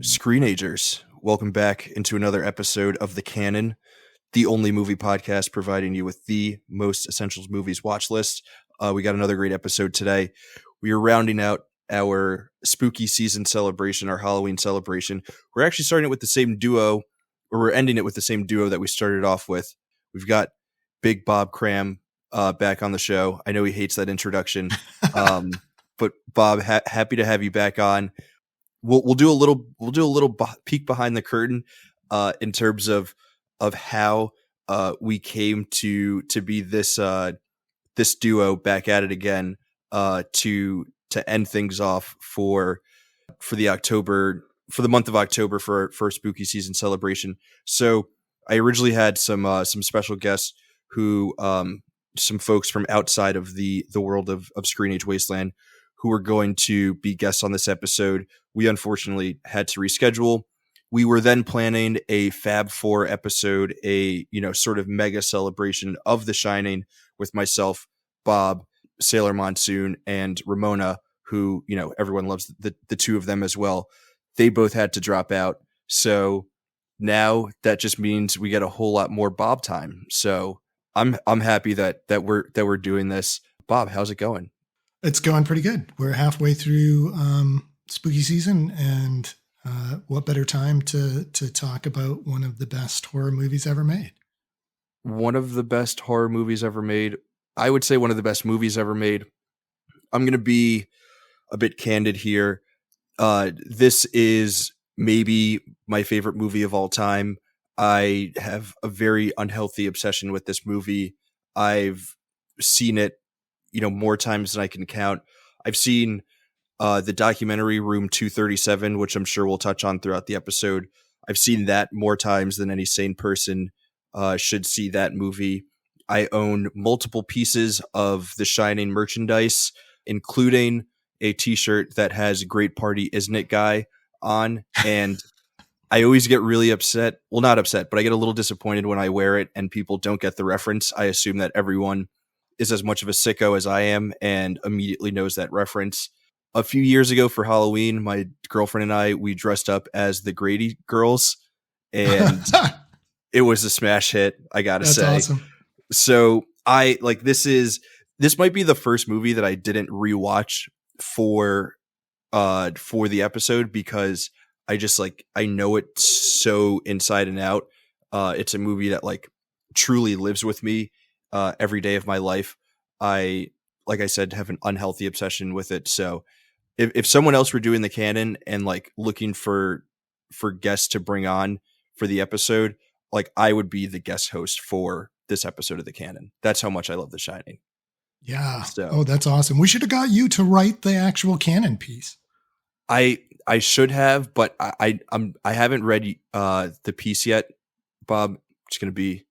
Screenagers, welcome back into another episode of the Canon, the only movie podcast providing you with the most essentials movies watch list. We got another great episode today. We are rounding out our spooky season celebration, our Halloween celebration. We're actually starting it with the same duo, or we're ending it with the same duo that we started off with. We've got Big Bob Cram back on the show. I know he hates that introduction, but Bob, happy to have you back on. We'll do a little peek behind the curtain in terms of how we came to be this duo back at it again to end things off for the month of October for spooky season celebration. So I originally had some special guests who some folks from outside of the world of Screen Age Wasteland who were going to be guests on this episode. We unfortunately had to reschedule. We were then planning a Fab 4 episode, a sort of mega celebration of The Shining with myself, Bob, Sailor Monsoon, and Ramona, who everyone loves the two of them as well. They both had to drop out, so now that just means we get a whole lot more Bob time. So I'm happy that we're doing this. Bob, how's it going? It's going pretty good. We're halfway through spooky season, and what better time to talk about one of the best horror movies ever made? One of the best horror movies ever made. I would say one of the best movies ever made. I'm going to be a bit candid here. This is maybe my favorite movie of all time. I have a very unhealthy obsession with this movie. I've seen it more times than I can count. I've seen the documentary Room 237, which I'm sure we'll touch on throughout the episode. I've seen that more times than any sane person should see that movie. I own multiple pieces of The Shining merchandise, including a t-shirt that has Great Party Isn't It Guy on. And I always get really upset. Well, not upset, but I get a little disappointed when I wear it and people don't get the reference. I assume that everyone is as much of a sicko as I am and immediately knows that reference. A few years ago for Halloween, my girlfriend and we dressed up as the Grady Girls, and it was a smash hit, I gotta say. That's awesome. So this might be the first movie that I didn't rewatch for the episode because I know it so inside and out. It's a movie that truly lives with me every day of my life. Like I said, have an unhealthy obsession with it. So if someone else were doing the canon and looking for guests to bring on for the episode, I would be the guest host for this episode of the canon. That's how much I love The Shining. Yeah. So, that's awesome. We should have got you to write the actual canon piece. I should have, but I haven't read the piece yet, Bob. I'm just going to be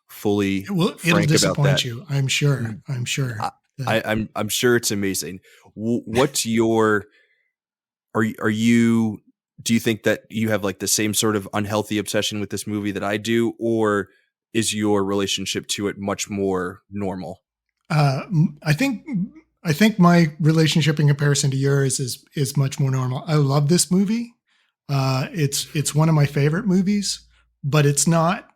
fully it'll disappoint you. I'm sure. I'm sure. I'm sure it's amazing. What's your? Do you think that you have the same sort of unhealthy obsession with this movie that I do, or is your relationship to it much more normal? I think my relationship in comparison to yours is much more normal. I love this movie. It's one of my favorite movies, but it's not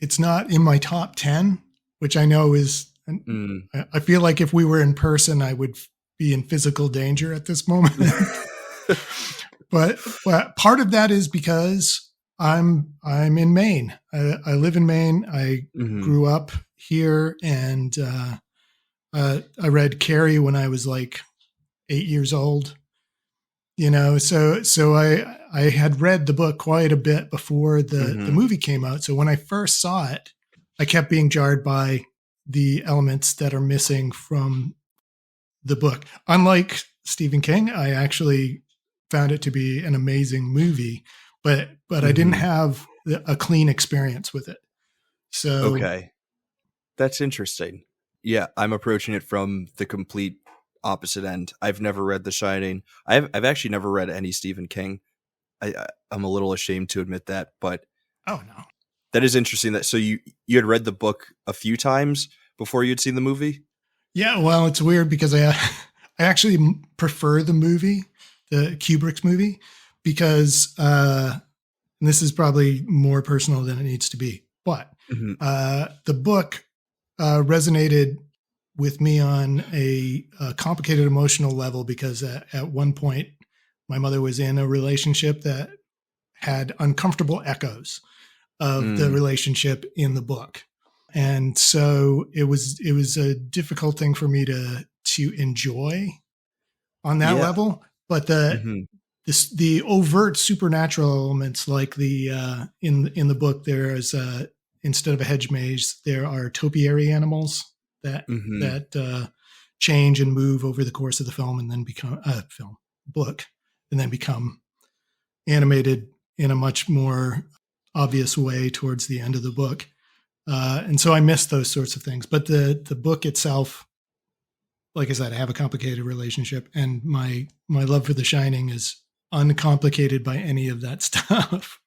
in my top 10, which I know is, I feel like if we were in person, I would be in physical danger at this moment. but part of that is because I'm in Maine. I live in Maine. I grew up here, and I read Carrie when I was 8 years old. So I had read the book quite a bit before the movie came out. So when I first saw it, I kept being jarred by the elements that are missing from the book. Unlike Stephen King, I actually found it to be an amazing movie, but I didn't have a clean experience with it. So okay, that's interesting. Yeah, I'm approaching it from the complete opposite end. I've never read The Shining. I've actually never read any Stephen King. I'm a little ashamed to admit that, but oh no, that is interesting. That so you had read the book a few times before you'd seen the movie. Yeah, well, it's weird because I actually prefer the movie, the Kubrick's movie, because and this is probably more personal than it needs to be, but the book resonated with me on a complicated emotional level because at one point my mother was in a relationship that had uncomfortable echoes of the relationship in the book. And so it was a difficult thing for me to enjoy on that level. But the overt supernatural elements, like the in the book, there is instead of a hedge maze, there are topiary animals that change and move over the course of the film, and then become book, and then become animated in a much more obvious way towards the end of the book. And so I missed those sorts of things. But the book itself, like I said, I have a complicated relationship, and my love for The Shining is uncomplicated by any of that stuff.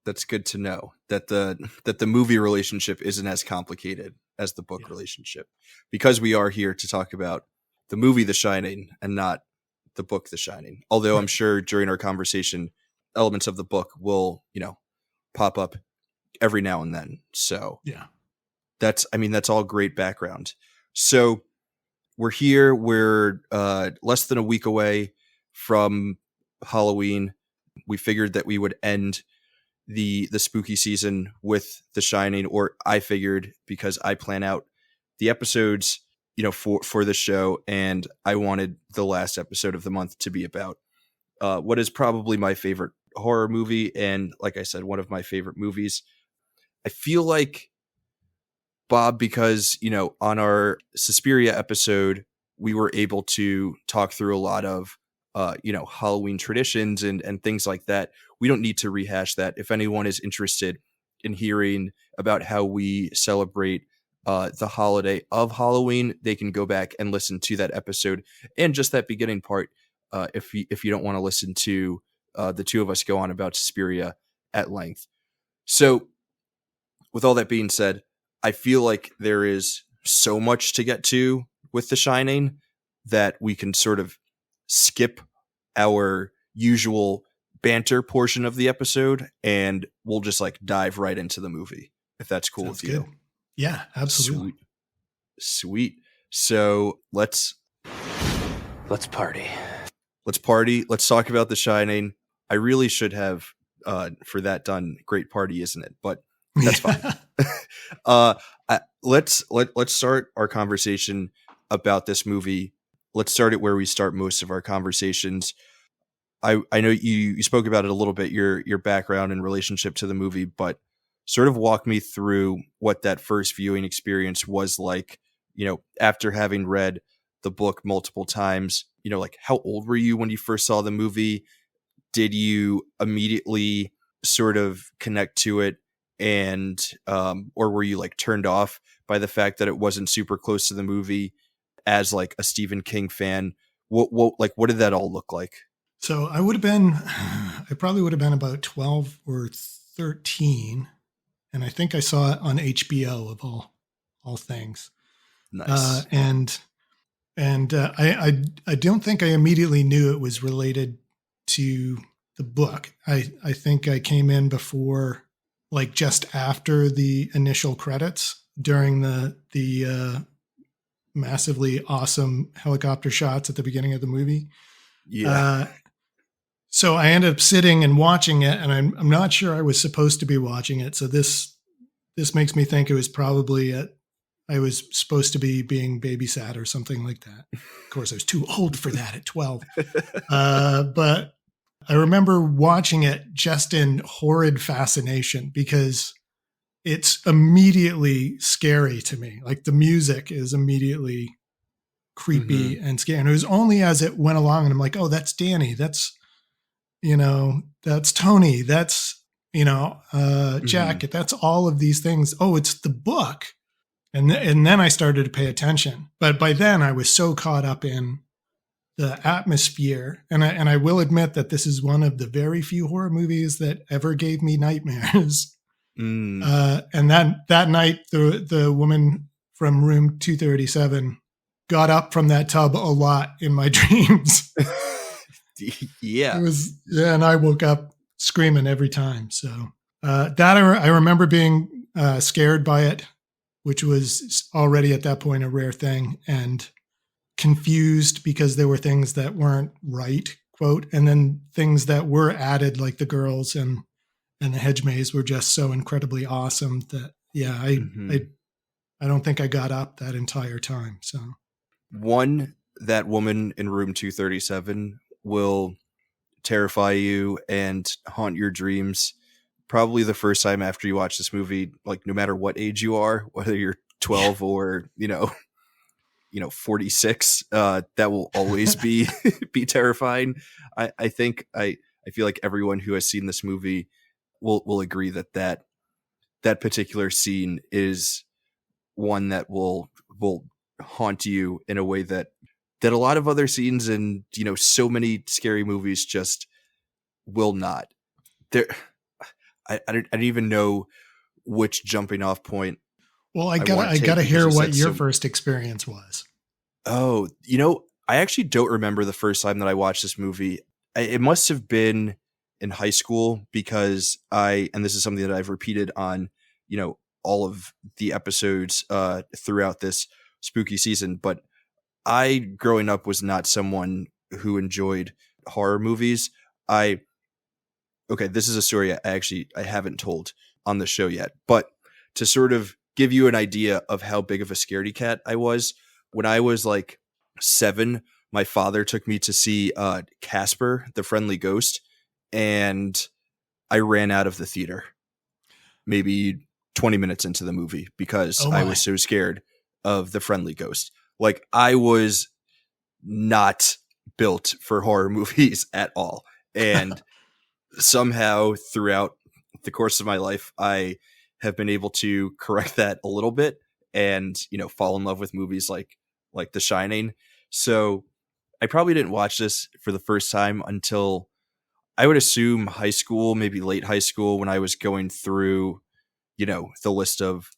That's good to know that the movie relationship isn't as complicated as the book relationship, because we are here to talk about the movie The Shining and not the book The Shining. Although I'm sure during our conversation, elements of the book will, pop up every now and then. So that's all great background. So we're here. We're less than a week away from Halloween. We figured that we would end the spooky season with The Shining, or I figured, because I plan out the episodes, for the show, and I wanted the last episode of the month to be about what is probably my favorite horror movie, and like I said, one of my favorite movies. I feel like, Bob, because on our Suspiria episode, we were able to talk through a lot of Halloween traditions and things like that. We don't need to rehash that. If anyone is interested in hearing about how we celebrate the holiday of Halloween, they can go back and listen to that episode and just that beginning part. If you don't want to listen to the two of us go on about Suspiria at length. So with all that being said, I feel like there is so much to get to with The Shining that we can sort of skip our usual banter portion of the episode, and we'll just dive right into the movie, if that's cool with you. Good. Yeah, absolutely. Sweet. So let's party. Let's talk about The Shining. I really should have for that done Great Party, Isn't It? But that's fine. Let's start our conversation about this movie. Let's start it where we start most of our conversations. I know you spoke about it a little bit, your background and relationship to the movie, but sort of walk me through what that first viewing experience was like, after having read the book multiple times. How old were you when you first saw the movie? Did you immediately sort of connect to it, and or were you turned off by the fact that it wasn't super close to the movie as a Stephen King fan? What did that all look like? So I probably would have been about 12 or 13. And I think I saw it on HBO of all things. Nice. And I don't think I immediately knew it was related to the book. I think I came in before, just after the initial credits during the massively awesome helicopter shots at the beginning of the movie. Yeah. So I ended up sitting and watching it, and I'm not sure I was supposed to be watching it. So this makes me think it was probably I was supposed to be being babysat or something like that. Of course, I was too old for that at 12. But I remember watching it just in horrid fascination because it's immediately scary to me. The music is immediately creepy and scary. And it was only as it went along and I'm like, oh, that's Danny. That's, that's Tony. That's, Jack. That's all of these things. Oh, it's the book. And then I started to pay attention. But by then I was so caught up in the atmosphere. And I will admit that this is one of the very few horror movies that ever gave me nightmares. And that night, the woman from room 237 got up from that tub a lot in my dreams. It Yeah. was, yeah, and I woke up screaming every time. So that I remember being scared by it, which was already at that point a rare thing, and confused because there were things that weren't right, quote, and then things that were added, like the girls and the hedge maze were just so incredibly awesome that yeah, Mhm. I don't think I got up that entire time. So One, that woman in room 237 will terrify you and haunt your dreams probably the first time after you watch this movie, like no matter what age you are, whether you're 12 or 46, that will always be be terrifying. I think I feel like everyone who has seen this movie will agree that that particular scene is one that will haunt you in a way that a lot of other scenes in so many scary movies just will not. There, I don't even know which jumping off point well, I want I to take gotta because hear you what said your so. first experience was. Oh, I actually don't remember the first time that I watched this movie. It must have been in high school because and this is something that I've repeated on, all of the episodes throughout this spooky season. But I, growing up, was not someone who enjoyed horror movies. Okay, this is a story I haven't told on the show yet, but to sort of give you an idea of how big of a scaredy cat I was, when I was like 7, my father took me to see Casper, the Friendly Ghost, and I ran out of the theater maybe 20 minutes into the movie because Oh I was my. so scared of the Friendly Ghost. Like I was not built for horror movies at all. And somehow throughout the course of my life, I have been able to correct that a little bit and, fall in love with movies like The Shining. So I probably didn't watch this for the first time until I would assume high school, maybe late high school, when I was going through, the list of,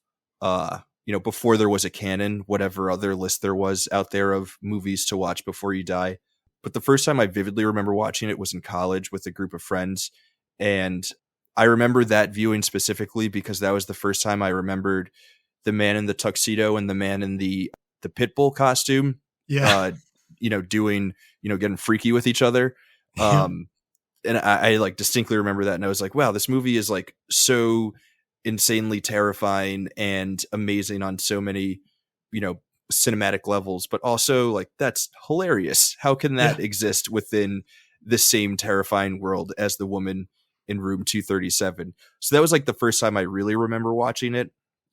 before there was a Canon, whatever other list there was out there of movies to watch before you die. But the first time I vividly remember watching it was in college with a group of friends. And I remember that viewing specifically because that was the first time I remembered the man in the tuxedo and the man in the pit bull costume, Yeah. uh, doing, getting freaky with each other. Yeah. And I like distinctly remember that. And I was like, wow, this movie is like so insanely terrifying and amazing on so many, you know, cinematic levels, but also like that's hilarious. How can that Yeah. exist within the same terrifying world as the woman in room 237? So that was like the first time I really remember watching it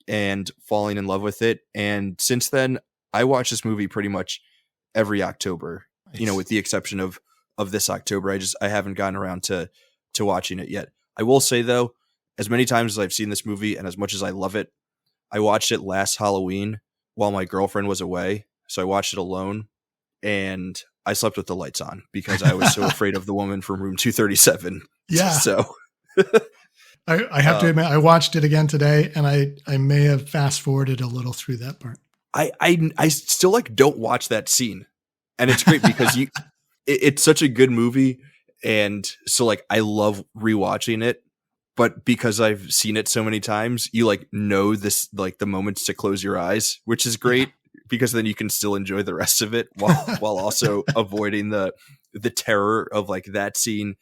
and falling in love with it. And since then, I watch this movie pretty much every October, Nice. with the exception of this October. I haven't gotten around to watching it yet. I will say though, as many times as I've seen this movie and as much as I love it, I watched it last Halloween while my girlfriend was away. So I watched it alone and I slept with the lights on because I was so afraid of the woman from room 237. Yeah. So I have to admit, I watched it again today, and I may have fast forwarded a little through that part. I still like don't watch that scene. And it's great because it's such a good movie. And so like I love rewatching it. But because I've seen it so many times, you like know this, like the moments to close your eyes, which is great because then you can still enjoy the rest of it while also avoiding the terror of like that scene.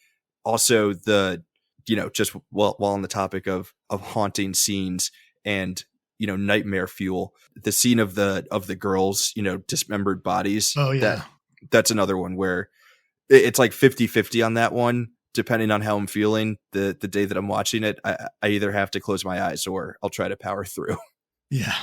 Also just while on the topic of haunting scenes and, nightmare fuel, the scene of the girls, dismembered bodies, Oh yeah. that's another one where it's like 50-50 on that one. Depending on how I'm feeling the day that I'm watching it, I either have to close my eyes or I'll try to power through. Yeah.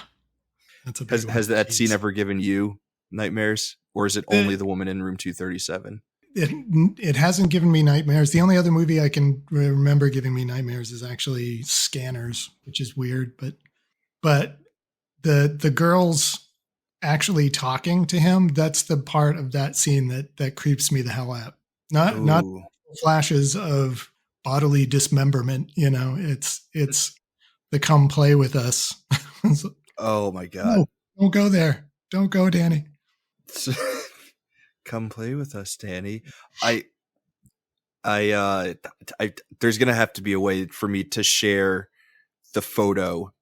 That's a big one. Has that scene Jeez. ever given you nightmares, or is it only the woman in room 237? It hasn't given me nightmares. The only other movie I can remember giving me nightmares is actually Scanners, which is weird, but the girls actually talking to him, that's the part of that scene that creeps me the hell out. Not Ooh. flashes of bodily dismemberment, it's the come play with us. Oh my god. No, don't go there. Don't go, Danny. Come play with us, Danny. I I there's gonna have to be a way for me to share the photo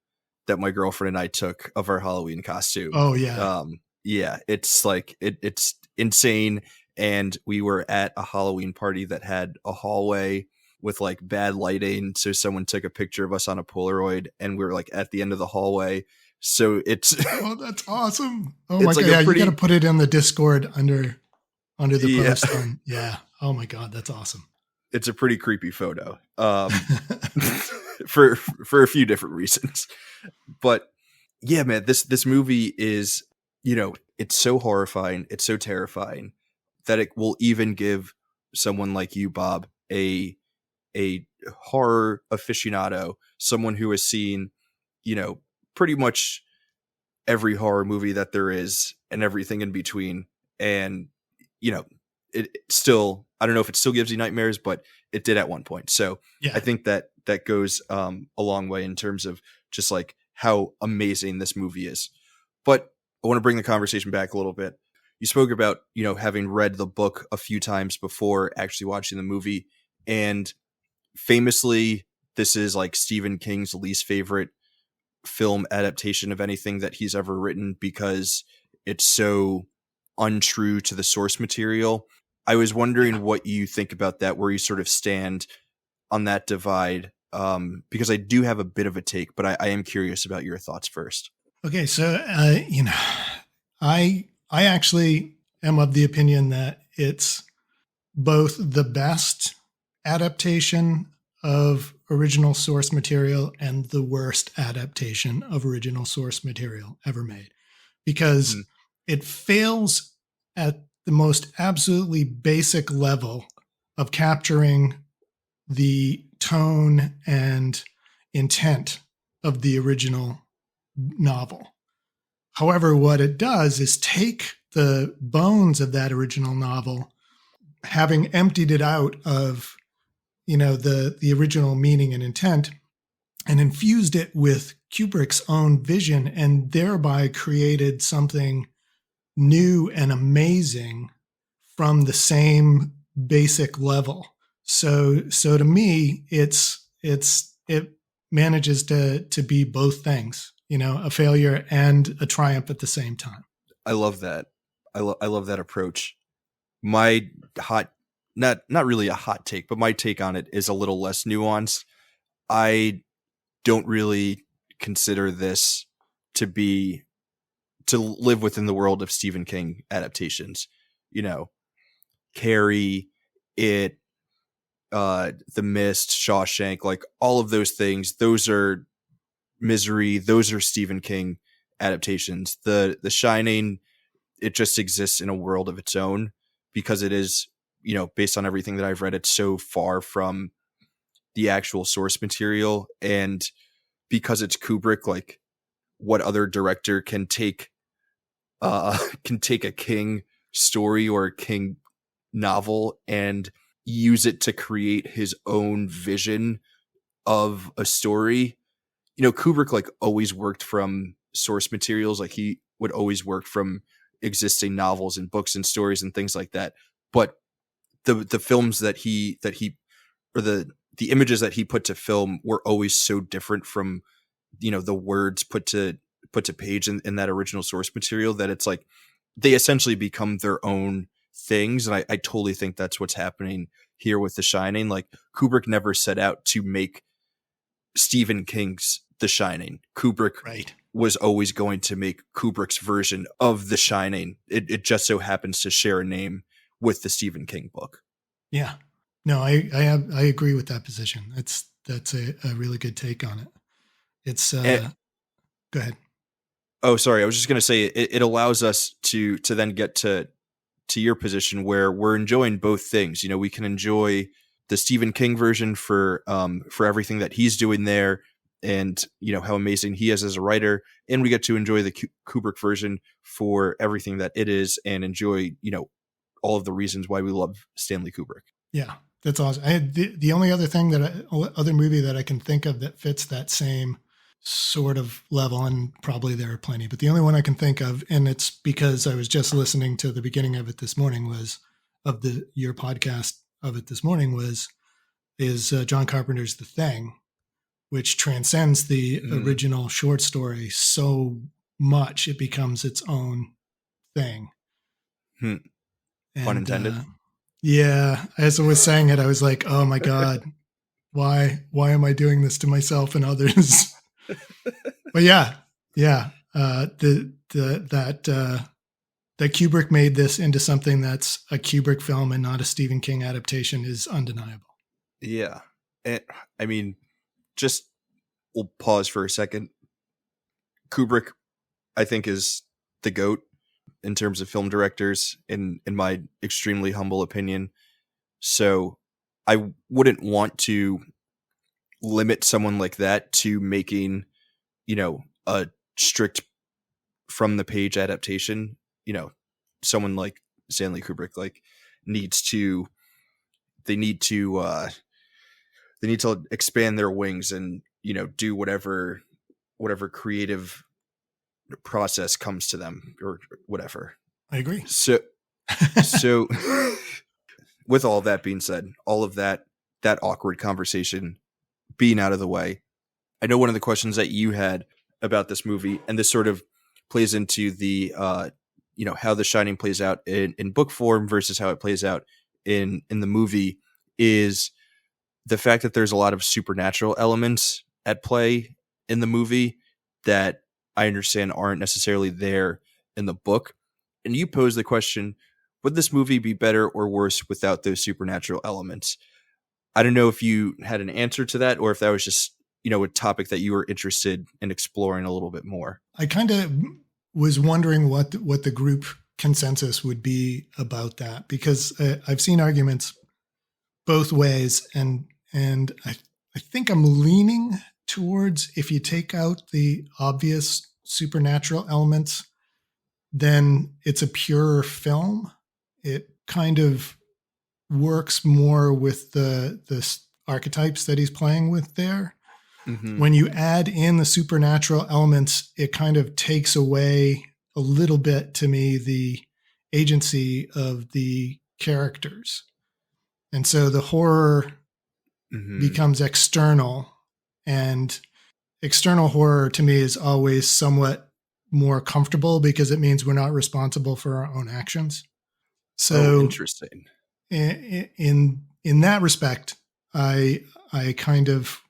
that my girlfriend and I took of our Halloween costume. Oh yeah. Yeah, it's like it's insane. And we were at a Halloween party that had a hallway with like bad lighting. So someone took a picture of us on a Polaroid, and we were like at the end of the hallway. So it's Oh, that's awesome. Oh It's my like God. a Yeah, pretty- you got to put it in the Discord under the Yeah. post. Yeah. Oh my God. That's awesome. it's a pretty creepy photo. For a few different reasons. But yeah, man, this movie is, it's so horrifying, it's so terrifying that it will even give someone like you, Bob, a horror aficionado, someone who has seen, pretty much every horror movie that there is and everything in between. And, it still, I don't know if it still gives you nightmares, but it did at one point. So Yeah. I think that goes a long way in terms of just like how amazing this movie is. But I want to bring the conversation back a little bit. You spoke about, having read the book a few times before actually watching the movie. And famously, this is like Stephen King's least favorite film adaptation of anything that he's ever written because it's so untrue to the source material. I was wondering what you think about that, where you sort of stand on that divide, because I do have a bit of a take, but I am curious about your thoughts first. Okay. So, I actually am of the opinion that it's both the best adaptation of original source material and the worst adaptation of original source material ever made, because it fails at the most absolutely basic level of capturing the tone and intent of the original novel. However, what it does is take the bones of that original novel, having emptied it out of, the original meaning and intent, and infused it with Kubrick's own vision, and thereby created something new and amazing from the same basic level. So to me, it manages to be both things, a failure and a triumph at the same time. I love that. I love that approach. My not really a hot take, but my take on it is a little less nuanced. I don't really consider this to live within the world of Stephen King adaptations. Carrie, It, The Mist, Shawshank, like all of those things, those are Misery, those are Stephen King adaptations. The Shining, it just exists in a world of its own because it is, based on everything that I've read, it's so far from the actual source material. And because it's Kubrick, like what other director can take a King story or a King novel and use it to create his own vision of a story? Kubrick like always worked from source materials. Like he would always work from existing novels and books and stories and things like that. But the films that he or the images that he put to film were always so different from, the words put to page in that original source material that it's like they essentially become their own things. And I totally think that's what's happening here with The Shining. Like Kubrick never set out to make Stephen King's The Shining. Kubrick was always going to make Kubrick's version of The Shining. It just so happens to share a name with the Stephen King book. Yeah. No, I agree with that position. That's a really good take on it. It's go ahead. Oh, sorry. I was just going to say it allows us to then get to your position where we're enjoying both things. We can enjoy the Stephen King version for everything that he's doing there, and how amazing he is as a writer, and we get to enjoy the Kubrick version for everything that it is, and enjoy all of the reasons why we love Stanley Kubrick. Yeah, that's awesome. The only other thing other movie that I can think of that fits that same sort of level, and probably there are plenty, but the only one I can think of, and it's because I was just listening to the beginning of it this morning, was of your podcast, of it this morning is John Carpenter's The Thing, which transcends the original short story so much it becomes its own thing. Pun intended. Yeah, as I was saying it, I was like, "Oh my god, why am I doing this to myself and others?" But that Kubrick made this into something that's a Kubrick film and not a Stephen King adaptation is undeniable. Yeah, and I mean, we'll pause for a second. Kubrick, I think, is the GOAT in terms of film directors, in my extremely humble opinion. So I wouldn't want to limit someone like that to making, a strict from the page adaptation. Someone like Stanley Kubrick needs to expand their wings and do whatever creative process comes to them or whatever. I agree. So with all that being said, all of that awkward conversation being out of the way, I know one of the questions that you had about this movie, and this sort of plays into the how The Shining plays out in book form versus how it plays out in the movie, is the fact that there's a lot of supernatural elements at play in the movie that I understand aren't necessarily there in the book. And you pose the question, would this movie be better or worse without those supernatural elements? I don't know if you had an answer to that or if that was just, a topic that you were interested in exploring a little bit more. I kind of was wondering what the group consensus would be about that, because I've seen arguments both ways, and I think I'm leaning towards, if you take out the obvious supernatural elements, then it's a pure film. It kind of works more with the archetypes that he's playing with there. Mm-hmm. When you add in the supernatural elements, it kind of takes away a little bit, to me, the agency of the characters. And so the horror becomes external, and external horror to me is always somewhat more comfortable because it means we're not responsible for our own actions. So interesting. In that respect, I kind of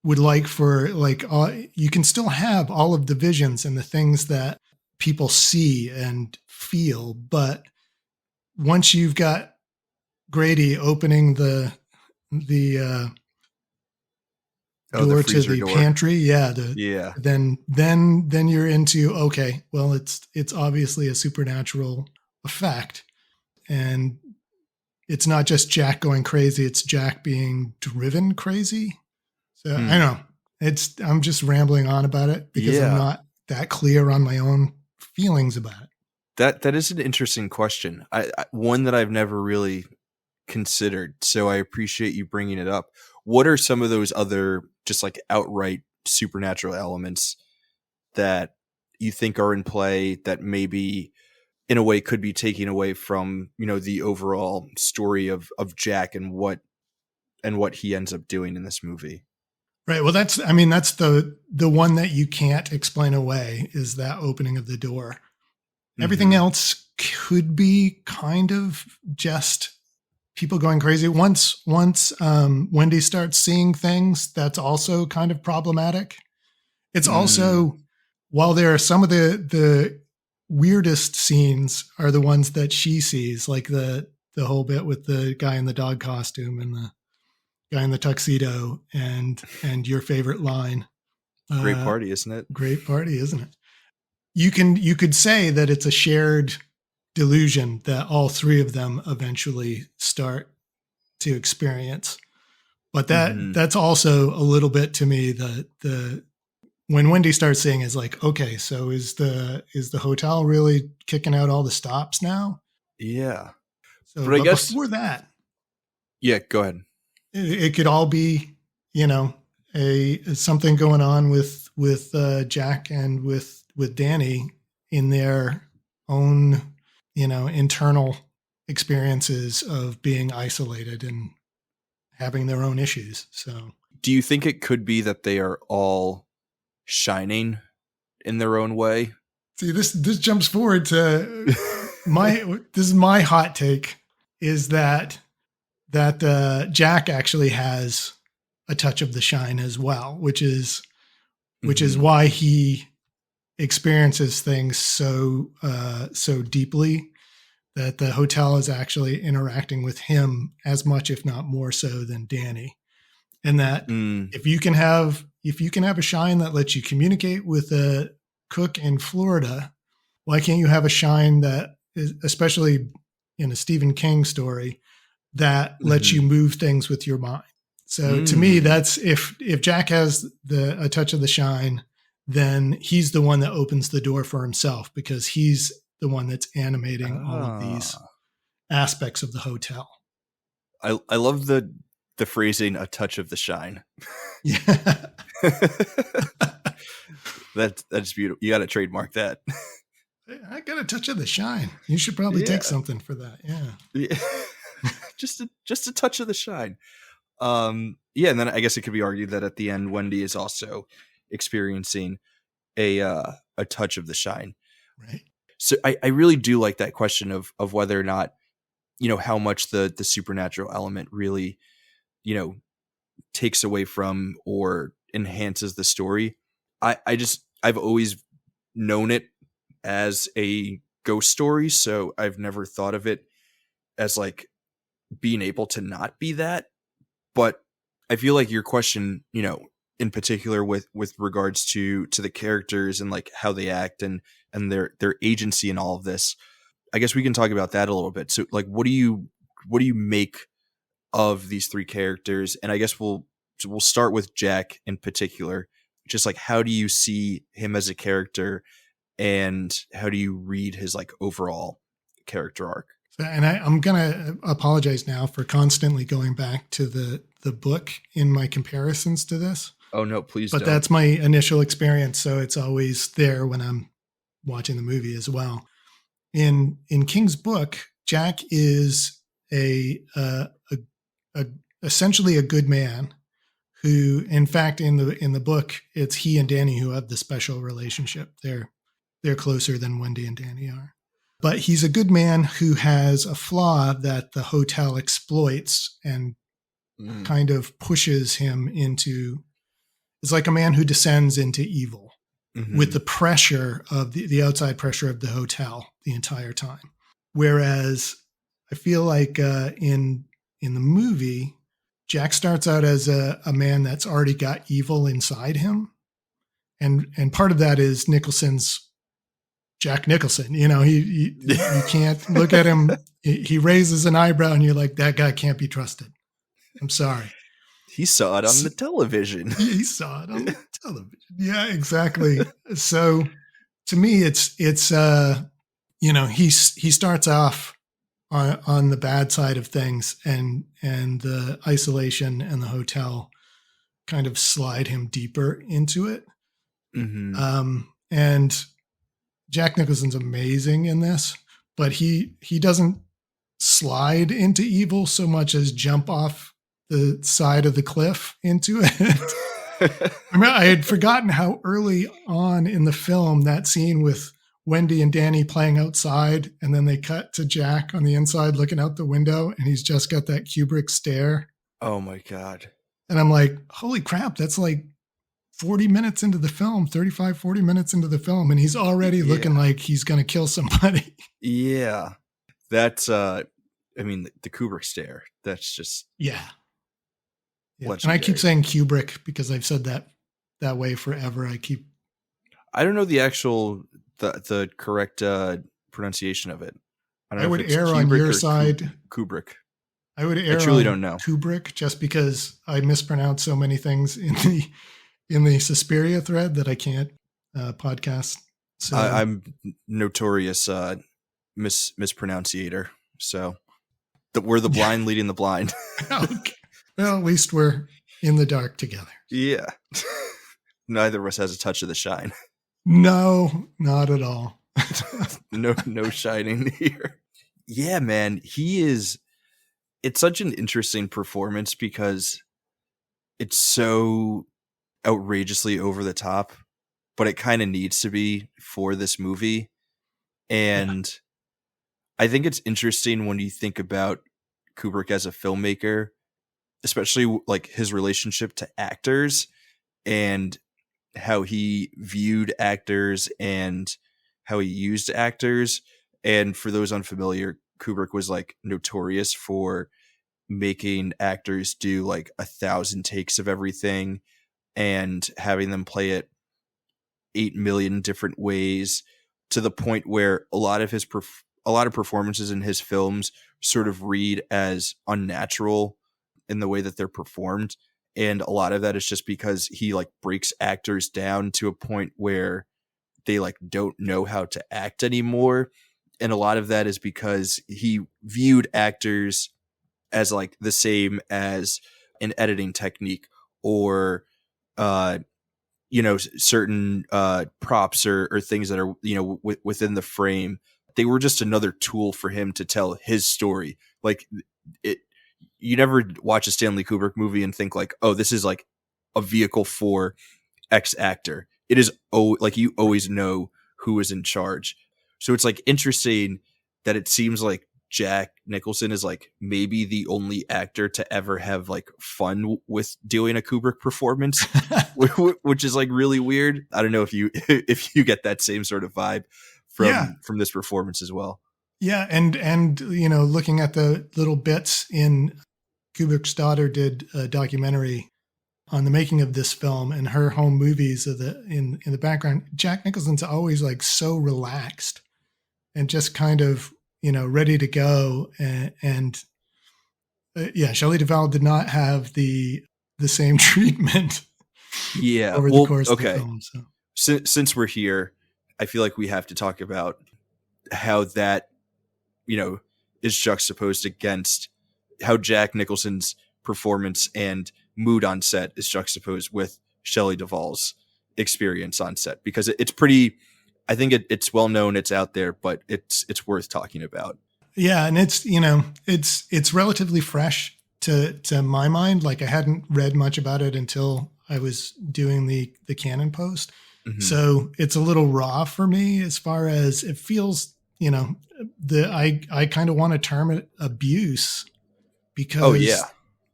would like for you can still have all of the visions and the things that people see and feel, but once you've got Grady opening the door to the pantry, then you're into, okay, well, it's obviously a supernatural effect, and it's not just Jack going crazy, it's Jack being driven crazy. So I don't know. I'm just rambling on about it because I'm not that clear on my own feelings about it. That is an interesting question. I one that I've never really considered. So I appreciate you bringing it up. What are some of those other just like outright supernatural elements that you think are in play that maybe in a way could be taking away from, the overall story of Jack and what he ends up doing in this movie? Right. Well, that's the one that you can't explain away, is that opening of the door. Mm-hmm. Everything else could be kind of just people going crazy. Once Wendy starts seeing things, that's also kind of problematic. It's also, while there are some of the weirdest scenes are the ones that she sees, like the whole bit with the guy in the dog costume and the guy in the tuxedo and your favorite line. Great party, isn't it? Great party, isn't it? You could say that it's a shared delusion that all three of them eventually start to experience. But that's also a little bit, to me, the when Wendy starts saying is like, okay, so is the hotel really kicking out all the stops now? Yeah. So, but I guess before that, yeah, go ahead. It could all be, something going on with Jack and with Danny in their own, internal experiences of being isolated and having their own issues. So, do you think it could be that they are all shining in their own way? see, this jumps forward to this is my hot take, is that Jack actually has a touch of the shine as well, which is why he experiences things so deeply, that the hotel is actually interacting with him as much, if not more so, than Danny. And that if you can have a shine that lets you communicate with a cook in Florida, why can't you have a shine that is, especially in a Stephen King story, that lets you move things with your mind? So to me, that's if Jack has a touch of the shine, then he's the one that opens the door for himself, because he's the one that's animating all of these aspects of the hotel. I love the phrasing, a touch of the shine. Yeah. That's beautiful. You got to trademark that. I got a touch of the shine. You should probably take something for that. Yeah. just a touch of the shine. And then I guess it could be argued that at the end, Wendy is also experiencing a touch of the shine. Right. So I really do like that question of whether or not, how much the supernatural element really, takes away from or enhances the story. I've always known it as a ghost story, so I've never thought of it as like being able to not be that. But I feel like your question, in particular with regards to the characters and like how they act and their agency and all of this, I guess we can talk about that a little bit. So like, what do you make of these three characters? And I guess we'll start with Jack in particular. Just like, how do you see him as a character, and how do you read his like overall character arc? And I'm going to apologize now for constantly going back to the book in my comparisons to this. Oh, no, please but don't. That's my initial experience, so it's always there when I'm watching the movie as well. In King's book, Jack is essentially a good man who, in fact, in the book, it's he and Danny who have the special relationship. They're closer than Wendy and Danny are. But he's a good man who has a flaw that the hotel exploits and kind of pushes him into. It's like a man who descends into evil with the pressure of the outside pressure of the hotel the entire time. Whereas I feel like in the movie, Jack starts out as a man that's already got evil inside him. And part of that is Jack Nicholson. You can't look at him. He raises an eyebrow and you're like, that guy can't be trusted. I'm sorry. He saw it on the television. He saw it on the television. Yeah, exactly. So to me, it's he starts off on the bad side of things, and the isolation and the hotel kind of slide him deeper into it. And Jack Nicholson's amazing in this, but he doesn't slide into evil so much as jump off the side of the cliff into it. I mean, I had forgotten how early on in the film that scene with Wendy and Danny playing outside, and then they cut to Jack on the inside looking out the window, and he's just got that Kubrick stare. Oh my God. And I'm like, holy crap, that's like 40 minutes into the film, 35, 40 minutes into the film, and he's already looking like he's going to kill somebody. Yeah. That's, the Kubrick stare. That's just... Yeah. And I keep saying Kubrick because I've said that way forever. I don't know the actual, the correct pronunciation of it. I would err on your side. Kubrick. I would err truly on don't know. Kubrick just because I mispronounce so many things in the Suspiria thread that I can't podcast. So I'm notorious mispronunciator. So we're the blind leading the blind. Okay. Well, at least we're in the dark together. Yeah. Neither of us has a touch of the shine. No, not at all. No shining here. Yeah, man, it's such an interesting performance because it's so outrageously over the top, but it kind of needs to be for this movie. Yeah. And I think it's interesting when you think about Kubrick as a filmmaker, especially like his relationship to actors and how he viewed actors and how he used actors. And for those unfamiliar, Kubrick was like notorious for making actors do like 1,000 takes of everything and having them play it 8 million different ways, to the point where a lot of performances in his films sort of read as unnatural in the way that they're performed. And a lot of that is just because he like breaks actors down to a point where they like don't know how to act anymore. And a lot of that is because he viewed actors as like the same as an editing technique, or uh certain props or things that are within the frame. They were just another tool for him to tell his story. Like it You never watch a Stanley Kubrick movie and think like, oh, this is like a vehicle for X actor. It is, like, you always know who is in charge. So it's like interesting that it seems like Jack Nicholson is like maybe the only actor to ever have like fun with doing a Kubrick performance, which is like really weird. I don't know if you if you get that same sort of vibe Yeah. from this performance as well. Yeah. And, looking at the little bits in Kubrick's daughter did a documentary on the making of this film, and her home movies of in the background. Jack Nicholson's always like so relaxed and just kind of, ready to go. And yeah, Shelley Duvall did not have the same treatment Yeah. over the Well, course of the okay. film. So Since we're here, I feel like we have to talk about how that, is juxtaposed against how Jack Nicholson's performance and mood on set is juxtaposed with Shelley Duvall's experience on set, because it's pretty, I think it's well known, it's out there, but it's worth talking about. yeah, and it's it's relatively fresh to my mind. Like, I hadn't read much about it until I was doing the Canon post. Mm-hmm. So it's a little raw for me, as far as it feels. I kind of want to term it abuse, because Oh yeah.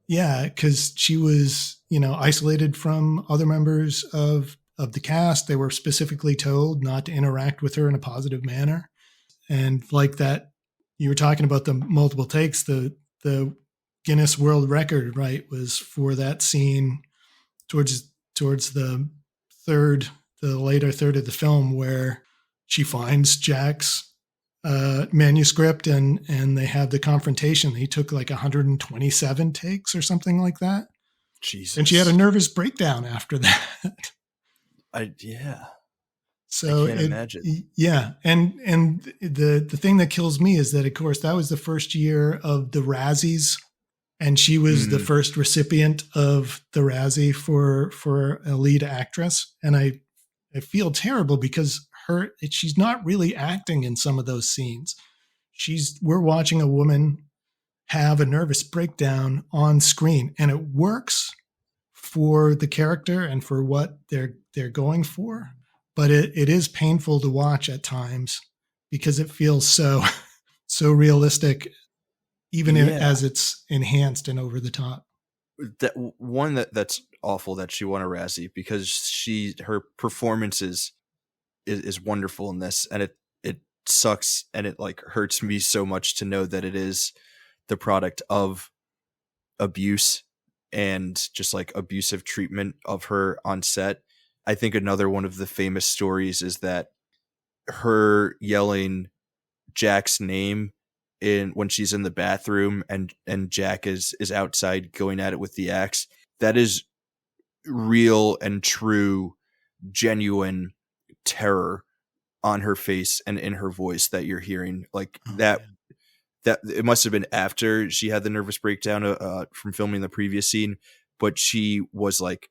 yeah, because she was, isolated from other members of the cast. They were specifically told not to interact with her in a positive manner. And like that, you were talking about the multiple takes, the Guinness World Record, right, was for that scene towards the later third of the film, where she finds Jack's manuscript, and they have the confrontation. He took like 127 takes or something like that. Jesus. And she had a nervous breakdown after that. Yeah. So I can't imagine. Yeah. And the thing that kills me is that, of course, that was the first year of the Razzies, and she was the first recipient of the Razzie for a lead actress. And I feel terrible, because she's not really acting in some of those scenes. We're watching a woman have a nervous breakdown on screen, and it works for the character and for what they're going for. But it is painful to watch at times, because it feels so realistic, even as it's enhanced and over the top. That's awful that she won a Razzie, because her performance is wonderful in this, and it sucks, and it like hurts me so much to know that it is the product of abuse and just like abusive treatment of her on set. I think another one of the famous stories is that her yelling Jack's name when she's in the bathroom, and Jack is outside going at it with the axe. That is real and true, genuine terror on her face and in her voice that you're hearing. Like that it must have been after she had the nervous breakdown from filming the previous scene, but she was like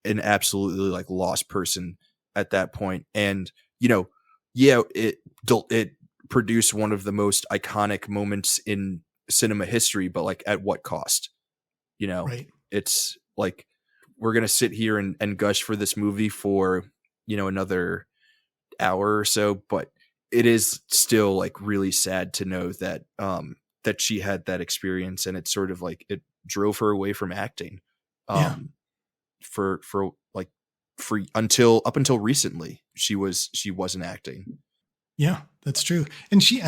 an absolutely like lost person at that point. And it produce one of the most iconic moments in cinema history, but like at what cost? You know, Right. it's like we're going to sit here and gush for this movie for, you know, another hour or so, but it is still like really sad to know that that she had that experience, and it's sort of like it drove her away from acting Yeah. for like for up until recently she wasn't acting. Yeah, that's true. And she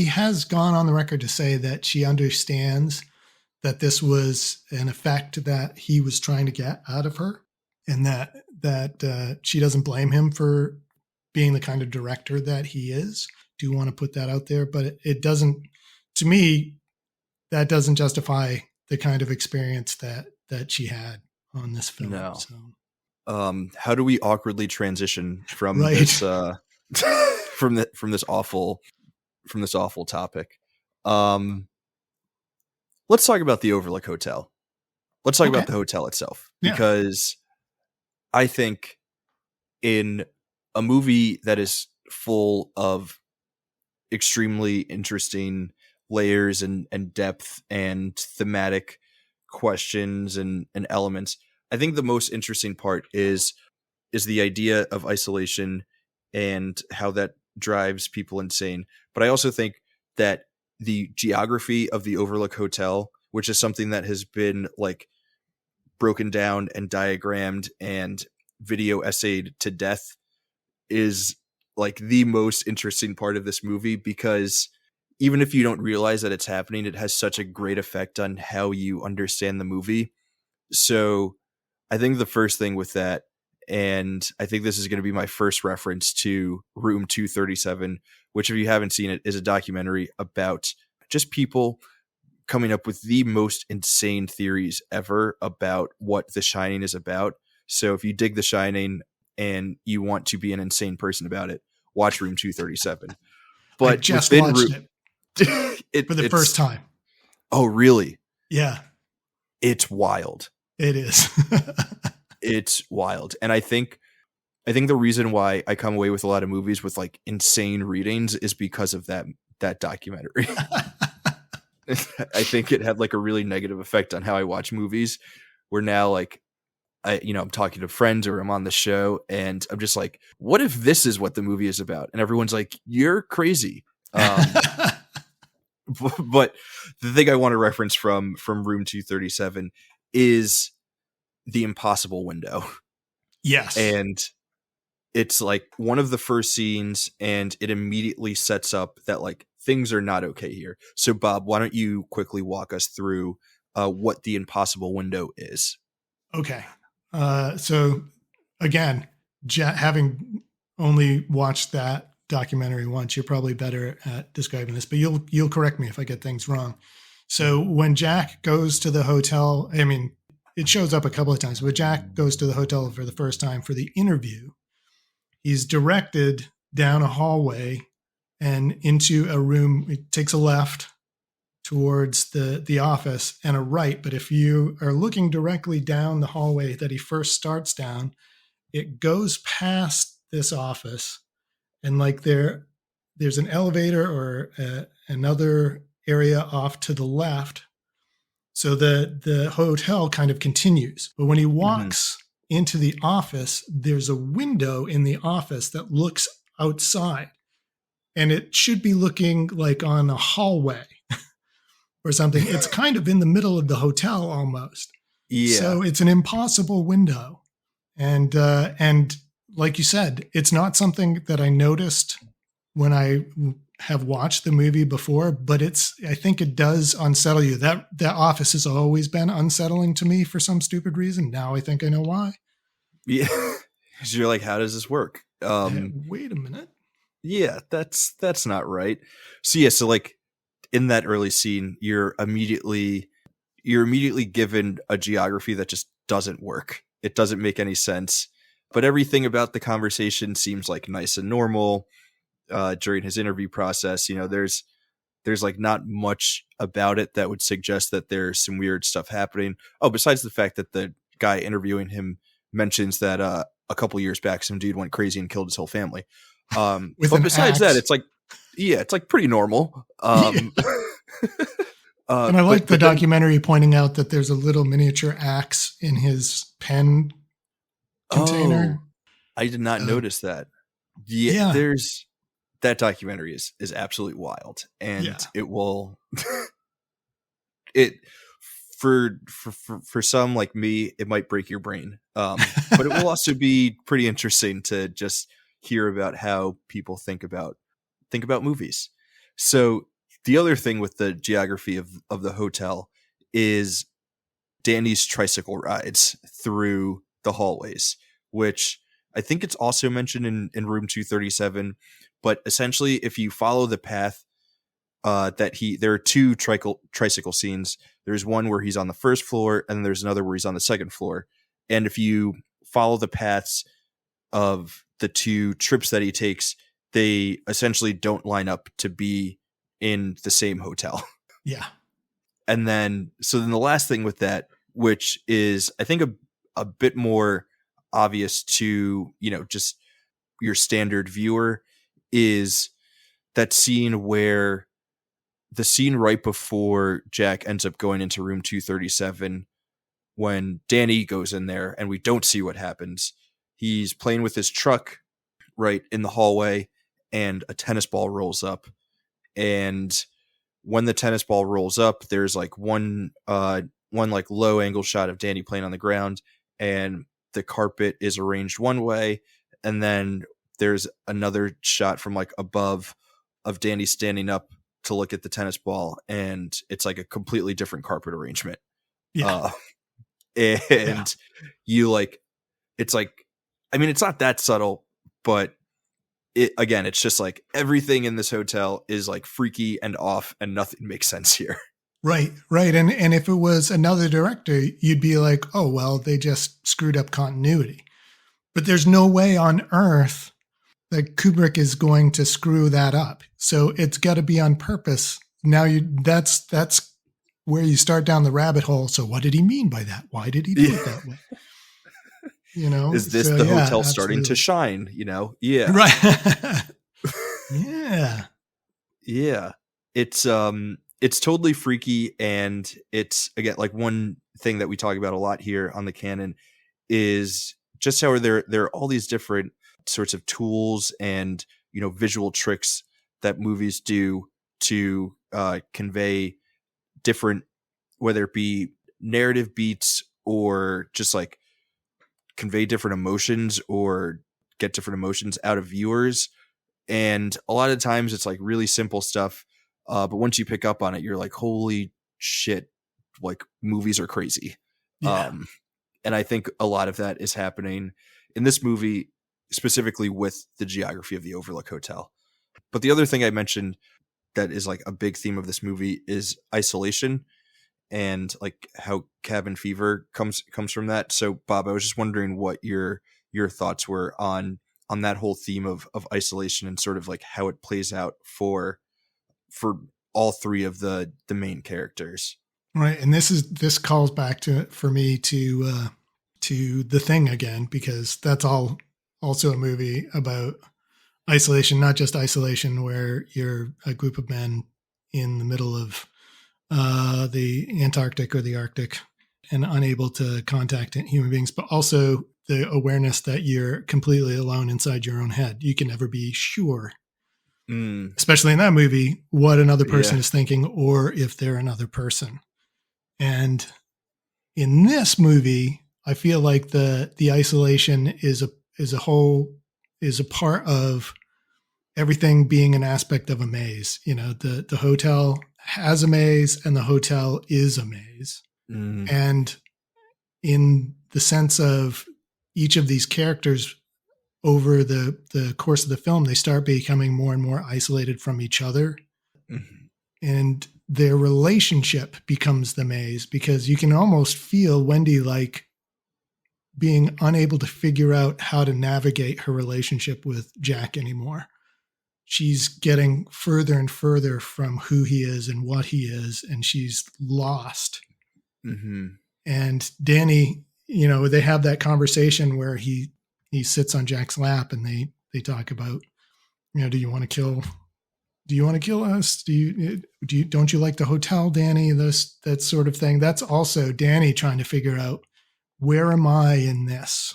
has gone on the record to say that she understands that this was an effect that he was trying to get out of her, and that she doesn't blame him for being the kind of director that he is. Do want to put that out there, but it doesn't, to me, that doesn't justify the kind of experience that she had on this film. No. So. How do we awkwardly transition from Right. this from this awful topic? Let's talk about the Overlook Hotel. Let's talk about the hotel itself, because I think in a movie that is full of extremely interesting layers and depth and thematic questions and elements, I think the most interesting part is the idea of isolation and how that drives people insane. But I also think that the geography of the Overlook Hotel, which is something that has been like broken down and diagrammed and video essayed to death, is like the most interesting part of this movie, because even if you don't realize that it's happening, it has such a great effect on how you understand the movie. So I think the first thing with that, and I think this is going to be my first reference to Room 237, which if you haven't seen it, is a documentary about just people coming up with the most insane theories ever about what The Shining is about. So if you dig The Shining and you want to be an insane person about it, watch Room 237. But I just watched it for the first time. Oh, really? Yeah. It's wild. It is. It's wild. And I think the reason why I come away with a lot of movies with like insane readings is because of that documentary. I think it had like a really negative effect on how I watch movies, where now like I'm talking to friends or I'm on the show and I'm just like, what if this is what the movie is about? And everyone's like, you're crazy. But the thing I want to reference from Room 237 is the impossible window. Yes. And it's like one of the first scenes, and it immediately sets up that like things are not okay here. So Bob, why don't you quickly walk us through what the impossible window is? Okay. So again, having only watched that documentary once, you're probably better at describing this, but you'll correct me if I get things wrong. So when Jack goes to the hotel, I mean, it shows up a couple of times, but Jack goes to the hotel for the first time for the interview. He's directed down a hallway and into a room. It takes a left towards the office and a right. But if you are looking directly down the hallway that he first starts down, it goes past this office, and like there's an elevator or another area off to the left. So the hotel kind of continues. But when he walks into the office, there's a window in the office that looks outside, and it should be looking like on a hallway or something. It's kind of in the middle of the hotel almost. Yeah. So it's an impossible window. And like you said, it's not something that I noticed when I have watched the movie before, but I think it does unsettle you. That office has always been unsettling to me for some stupid reason. Now I think I know why. Yeah. So you're like, how does this work? Wait a minute. Yeah, that's not right. So yeah, so like in that early scene, you're immediately given a geography that just doesn't work. It doesn't make any sense. But everything about the conversation seems like nice and normal. During his interview process, there's like not much about it that would suggest that there's some weird stuff happening. Oh, besides the fact that the guy interviewing him mentions that a couple years back some dude went crazy and killed his whole family. But besides that, it's like Yeah, it's like pretty normal. And I like the but then, documentary pointing out that there's a little miniature axe in his pen container. oh, I did not Uh, notice that. Yeah, yeah, there's that documentary is absolutely wild, yeah, and it will it for some like me, it might break your brain. But it will also be pretty interesting to just hear about how people think about movies. So the other thing with the geography of the hotel is Danny's tricycle rides through the hallways, which I think it's also mentioned in room 237. But essentially, if you follow the path there are two tricycle scenes. There's one where he's on the first floor, and then there's another where he's on the second floor. And if you follow the paths of the two trips that he takes, they essentially don't line up to be in the same hotel. yeah. And then, so then the last thing with that, which is, I think, a bit more obvious to, just your standard viewer, is that scene where the scene right before Jack ends up going into room 237, when Danny goes in there and we don't see what happens. He's playing with his truck right in the hallway, and a tennis ball rolls up. And when the tennis ball rolls up, there's like one like low angle shot of Danny playing on the ground, and the carpet is arranged one way, and then there's another shot from like above of Danny standing up to look at the tennis ball, and it's like a completely different carpet arrangement. Yeah. And Yeah. you like, it's like, I mean, it's not that subtle, but it's just like everything in this hotel is like freaky and off, and nothing makes sense here. Right. Right. And if it was another director, you'd be like, oh, well, they just screwed up continuity. But there's no way on earth that Kubrick is going to screw that up. So it's got to be on purpose. Now that's where you start down the rabbit hole. So what did he mean by that? Why did he do it that way? Is this so, the yeah, hotel starting to shine? Yeah. Right. Yeah. Yeah. It's totally freaky, and it's, again, like, one thing that we talk about a lot here on the Canon is just how there are all these different sorts of tools and visual tricks that movies do to convey different, whether it be narrative beats or just like convey different emotions or get different emotions out of viewers. And a lot of times it's like really simple stuff, but once you pick up on it, you're like, holy shit, like, movies are crazy. Yeah. And I think a lot of that is happening in this movie, specifically with the geography of the Overlook Hotel. But the other thing I mentioned that is like a big theme of this movie is isolation, and like how cabin fever comes from that. So, Bob, I was just wondering what your thoughts were on that whole theme of isolation, and sort of like how it plays out for all three of the main characters. Right. And this calls back for me to The Thing again, because that's all also a movie about isolation, not just isolation where you're a group of men in the middle of the Antarctic or the Arctic and unable to contact human beings, but also the awareness that you're completely alone inside your own head. You can never be sure, especially in that movie, what another person is thinking, or if they're another person. And in this movie, I feel like the isolation is a part of everything being an aspect of a maze. The hotel has a maze, and the hotel is a maze. And in the sense of each of these characters over the course of the film, they start becoming more and more isolated from each other. Mm-hmm. And their relationship becomes the maze, because you can almost feel Wendy like being unable to figure out how to navigate her relationship with Jack anymore. She's getting further and further from who he is and what he is, and she's lost. Mm-hmm. And Danny, they have that conversation where he sits on Jack's lap, and they talk about, do you want to kill do you want to kill us? Don't you like the hotel, Danny? That sort of thing. That's also Danny trying to figure out, where am I in this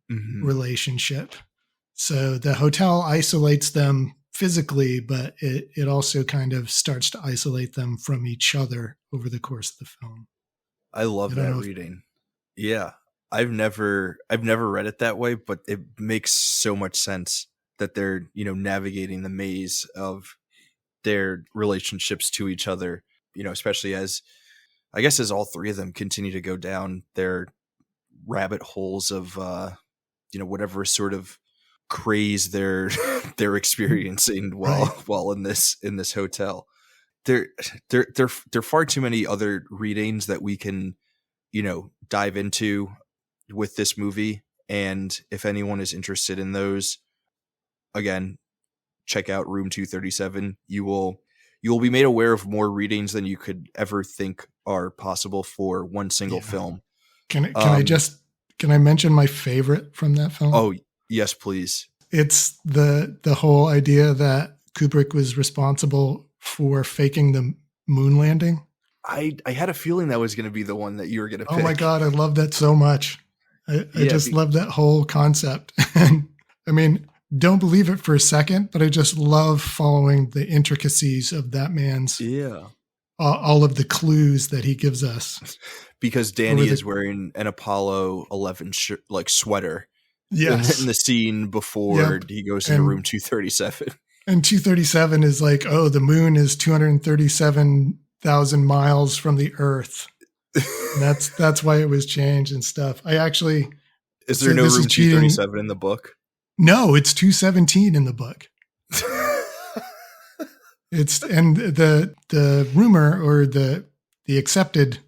relationship? So the hotel isolates them physically, but it also kind of starts to isolate them from each other over the course of the film. I love that reading. Yeah. I've never read it that way, but it makes so much sense that they're, navigating the maze of their relationships to each other, especially as all three of them continue to go down their rabbit holes of, whatever sort of craze they're experiencing while in this hotel. There are far too many other readings that we can, dive into with this movie. And if anyone is interested in those, again, check out Room 237. You will be made aware of more readings than you could ever think are possible for one single film. Can I mention my favorite from that film? Oh, yes, please. It's the whole idea that Kubrick was responsible for faking the moon landing. I had a feeling that was going to be the one that you were going to pick. Oh my God, I love that so much. I just love that whole concept. And I mean, don't believe it for a second, but I just love following the intricacies of that man's, all of the clues that he gives us. Because Danny is wearing an Apollo 11 sweater. Yes. In the scene before he goes into Room 237. And 237 is like, oh, the moon is 237,000 miles from the Earth. That's why it was changed and stuff. Is there no Room 237 in the book? No, it's 217 in the book. And the rumor, or the accepted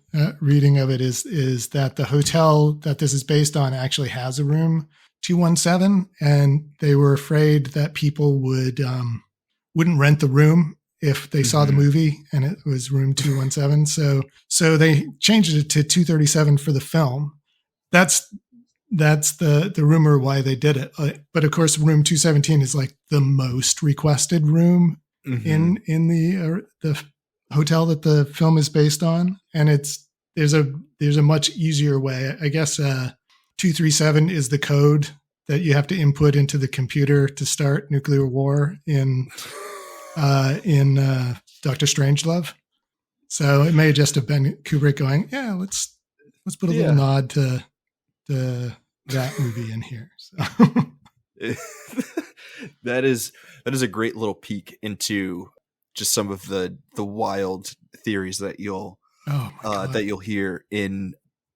reading of it is that the hotel that this is based on actually has a room 217, and they were afraid that people wouldn't rent the room if they saw the movie and it was room 217. So they changed it to 237 for the film. That's the rumor why they did it. But of course, room 217 is like the most requested room in the hotel that the film is based on, and there's a much easier way. I guess 237 is the code that you have to input into the computer to start nuclear war in Dr. Strangelove. So it may just have been Kubrick going, yeah, let's put a little nod to that movie in here. So. That is a great little peek into just some of the wild theories that you'll hear in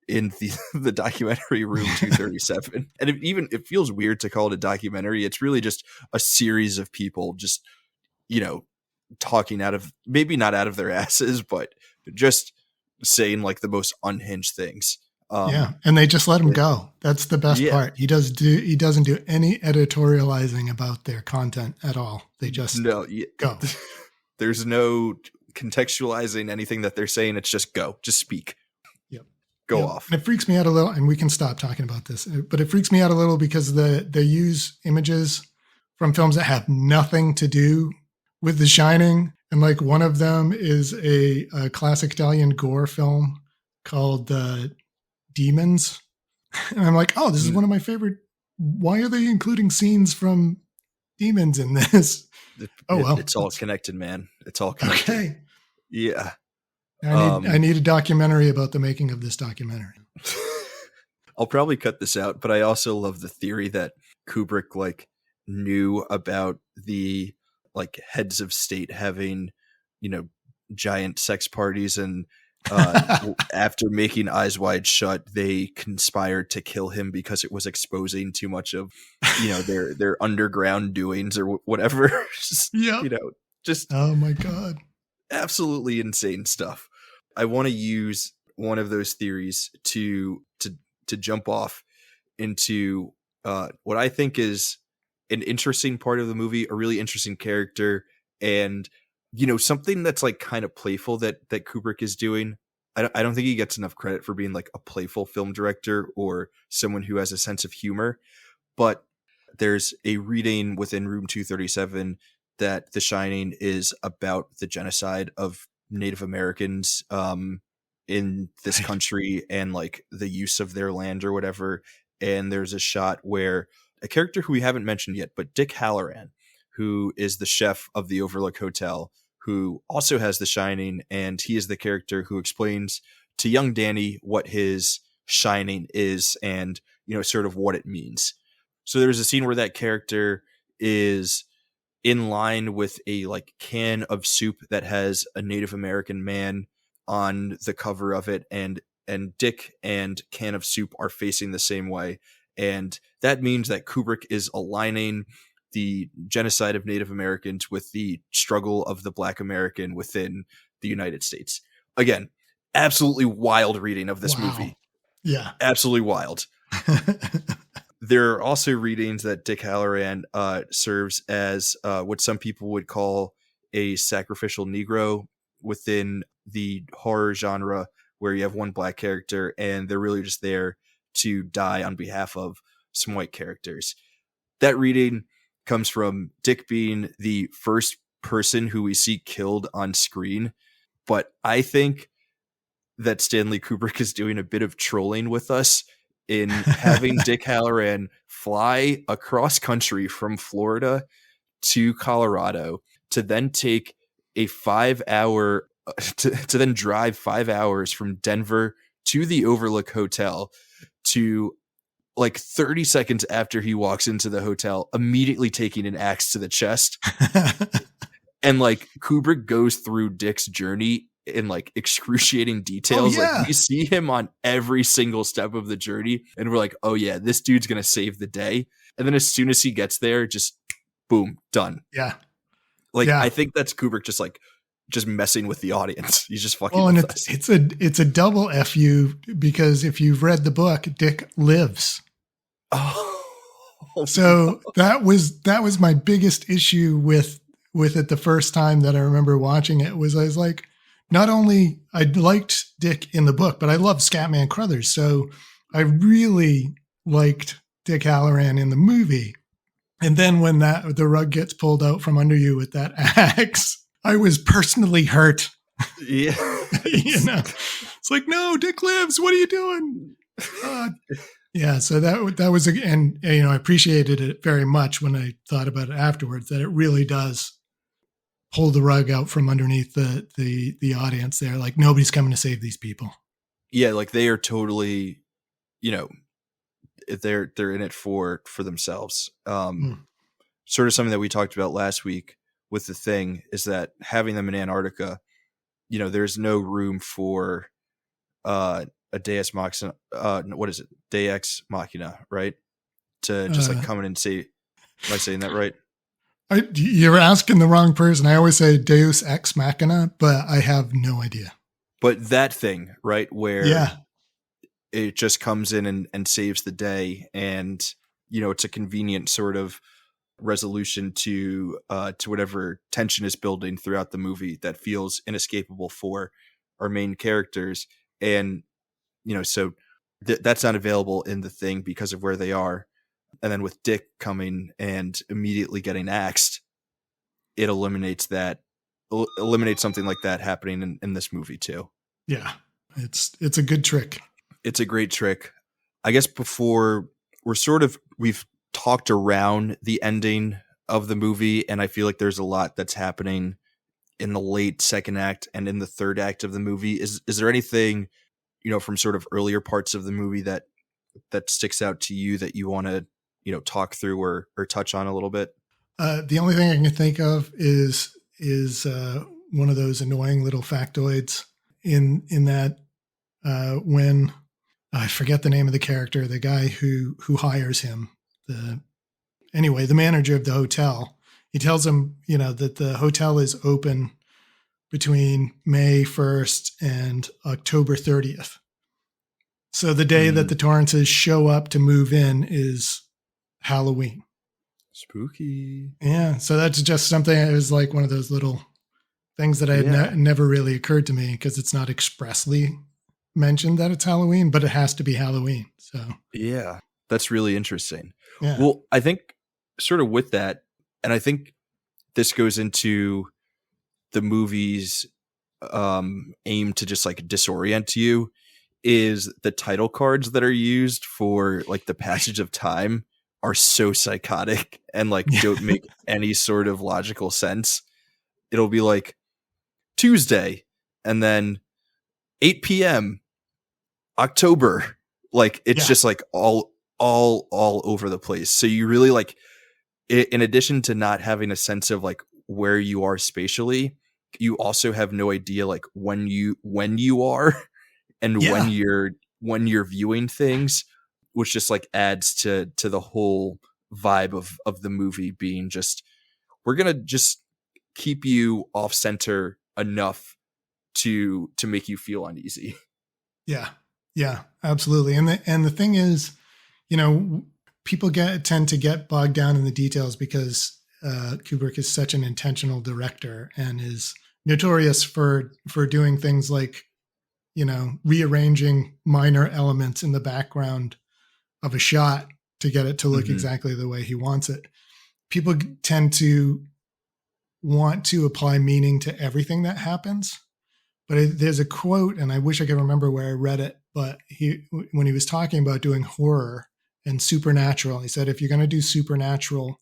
the documentary Room 237. And it feels weird to call it a documentary. It's really just a series of people just, talking maybe not out of their asses, but just saying like the most unhinged things. And they just let him go. That's the best part. He doesn't do any editorializing about their content at all. They just go. There's no contextualizing anything that they're saying. It's just go, just speak. Go off. And it freaks me out a little, and we can stop talking about this, but it freaks me out a little because they use images from films that have nothing to do with The Shining. And like one of them is a classic Italian gore film called Demons. And I'm like, oh, this is one of my favorite. Why are they including scenes from Demons in this? It's all connected, man. It's all connected. Okay. Yeah. I need a documentary about the making of this documentary. I'll probably cut this out, but I also love the theory that Kubrick knew about the heads of state having, giant sex parties, and after making Eyes Wide Shut, they conspired to kill him because it was exposing too much of, their underground doings or whatever. Just oh my God, absolutely insane stuff. I want to use one of those theories to jump off into what I think is an interesting part of the movie, a really interesting character, and something that's kind of playful that Kubrick is doing. I don't think he gets enough credit for being a playful film director or someone who has a sense of humor. But there's a reading within Room 237 that The Shining is about the genocide of Native Americans in this country and like the use of their land or whatever. And there's a shot where a character who we haven't mentioned yet, but Dick Halloran, who is the chef of the Overlook Hotel, who also has The Shining, and he is the character who explains to young Danny what his shining is and, you know, sort of what it means. So there's a scene where that character is in line with a like can of soup that has a Native American man on the cover of it, and Dick and can of soup are facing the same way. And that means that Kubrick is aligning the genocide of Native Americans with the struggle of the Black American within the United States. Again, absolutely wild reading of this movie. Yeah. Absolutely wild. There are also readings that Dick Halloran serves as what some people would call a sacrificial Negro within the horror genre, where you have one black character and they're really just there to die on behalf of some white characters. That reading comes from Dick being the first person who we see killed on screen. But I think that Stanley Kubrick is doing a bit of trolling with us in having Dick Halloran fly across country from Florida to Colorado to then take a 5-hour to then drive 5 hours from Denver to the Overlook Hotel to like 30 seconds after he walks into the hotel, immediately taking an axe to the chest. And like Kubrick goes through Dick's journey in like excruciating details. Oh, yeah. Like we see him on every single step of the journey and we're like, oh yeah, this dude's going to save the day. And then as soon as he gets there, just boom, done. Yeah. Like, yeah. I think that's Kubrick just messing with the audience. He's just fucking well, and with us. it's a double FU, because if you've read the book, Dick lives. Oh, so that was my biggest issue with it the first time that I remember watching it. Was I was like, not only I liked Dick in the book, but I loved Scatman Crothers. So I really liked Dick Halloran in the movie. And then when the rug gets pulled out from under you with that axe, I was personally hurt. Yeah. You know, it's like, no, Dick lives. What are you doing? Yeah. So that was, and you know, I appreciated it very much when I thought about it afterwards, that it really does pull the rug out from underneath the audience there. Like, nobody's coming to save these people. Yeah. Like they are totally, you know, they're in it for themselves. Sort of something that we talked about last week with The Thing is that having them in Antarctica, you know, there's no room for a Deus Machina. What is it? Deus Machina, right? To just like come in and say, am I saying that right? You're asking the wrong person. I always say Deus Ex Machina, but I have no idea. But that thing, right? Where yeah, it just comes in and saves the day. And, you know, it's a convenient sort of resolution to whatever tension is building throughout the movie that feels inescapable for our main characters. And, you know, so that's not available in The Thing because of where they are. And then with Dick coming and immediately getting axed, it eliminates something like that happening in this movie too. Yeah, it's a good trick. It's a great trick. I guess before we've talked around the ending of the movie, and I feel like there's a lot that's happening in the late second act and in the third act of the movie. Is there anything, you know, from sort of earlier parts of the movie that sticks out to you that you want to, you know, talk through or touch on a little bit? The only thing I can think of is one of those annoying little factoids in that when I forget the name of the character, the guy who hires him, the manager of the hotel, he tells him, you know, that the hotel is open between May 1st and October 30th. So the day that the Torrances show up to move in is Halloween. Spooky. Yeah. So that's just something that was like one of those little things that I had never really occurred to me, because it's not expressly mentioned that it's Halloween, but it has to be Halloween. So yeah, that's really interesting. Yeah. Well, I think sort of with that, and I think this goes into the movie's aim to just like disorient you, is the title cards that are used for like the passage of time are so psychotic and like don't make any sort of logical sense. It'll be like Tuesday and then 8 p.m. October. Like it's just like all over the place. So you really like, in addition to not having a sense of like where you are spatially, you also have no idea like when you are and when you're viewing things, which just like adds to the whole vibe of the movie being just, we're gonna just keep you off center enough to make you feel uneasy. Yeah, absolutely. And the thing is, people tend to get bogged down in the details because Kubrick is such an intentional director and is notorious for doing things like, rearranging minor elements in the background of a shot to get it to look exactly the way he wants it. People tend to want to apply meaning to everything that happens. But there's a quote, and I wish I could remember where I read it, but when he was talking about doing horror and supernatural, he said, if you're going to do supernatural,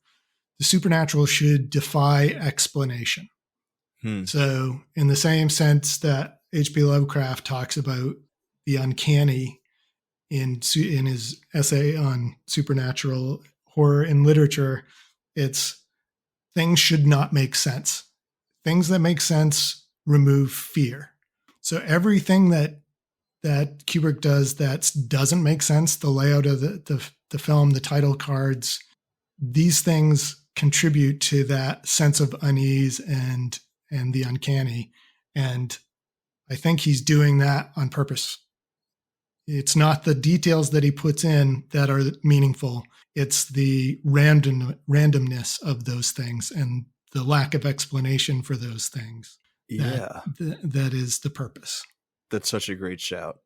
the supernatural should defy explanation. So in the same sense that H.P. Lovecraft talks about the uncanny in his essay on supernatural horror in literature, it's things should not make sense. Things that make sense remove fear. So everything that Kubrick does that doesn't make sense, the layout of the film, the title cards, these things contribute to that sense of unease and the uncanny. And I think he's doing that on purpose. It's not the details that he puts in that are meaningful. It's the randomness of those things and the lack of explanation for those things. That is the purpose. That's such a great shout.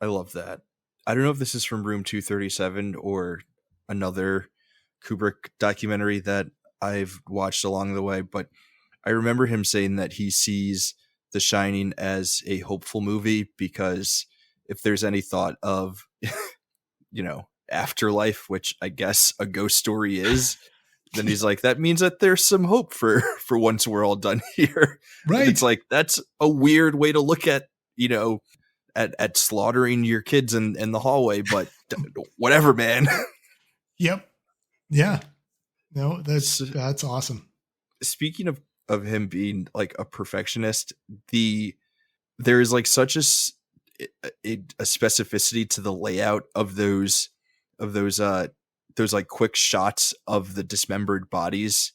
I love that. I don't know if this is from Room 237 or another Kubrick documentary that I've watched along the way, but I remember him saying that he sees The Shining as a hopeful movie because if there's any thought of, afterlife, which I guess a ghost story is, then he's like, that means that there's some hope for once we're all done here. Right. And it's like, that's a weird way to look at, at slaughtering your kids in the hallway, but whatever, man. Yep. Yeah. No, that's awesome. Speaking of him being like a perfectionist, there is like such a specificity to the layout of those like quick shots of the dismembered bodies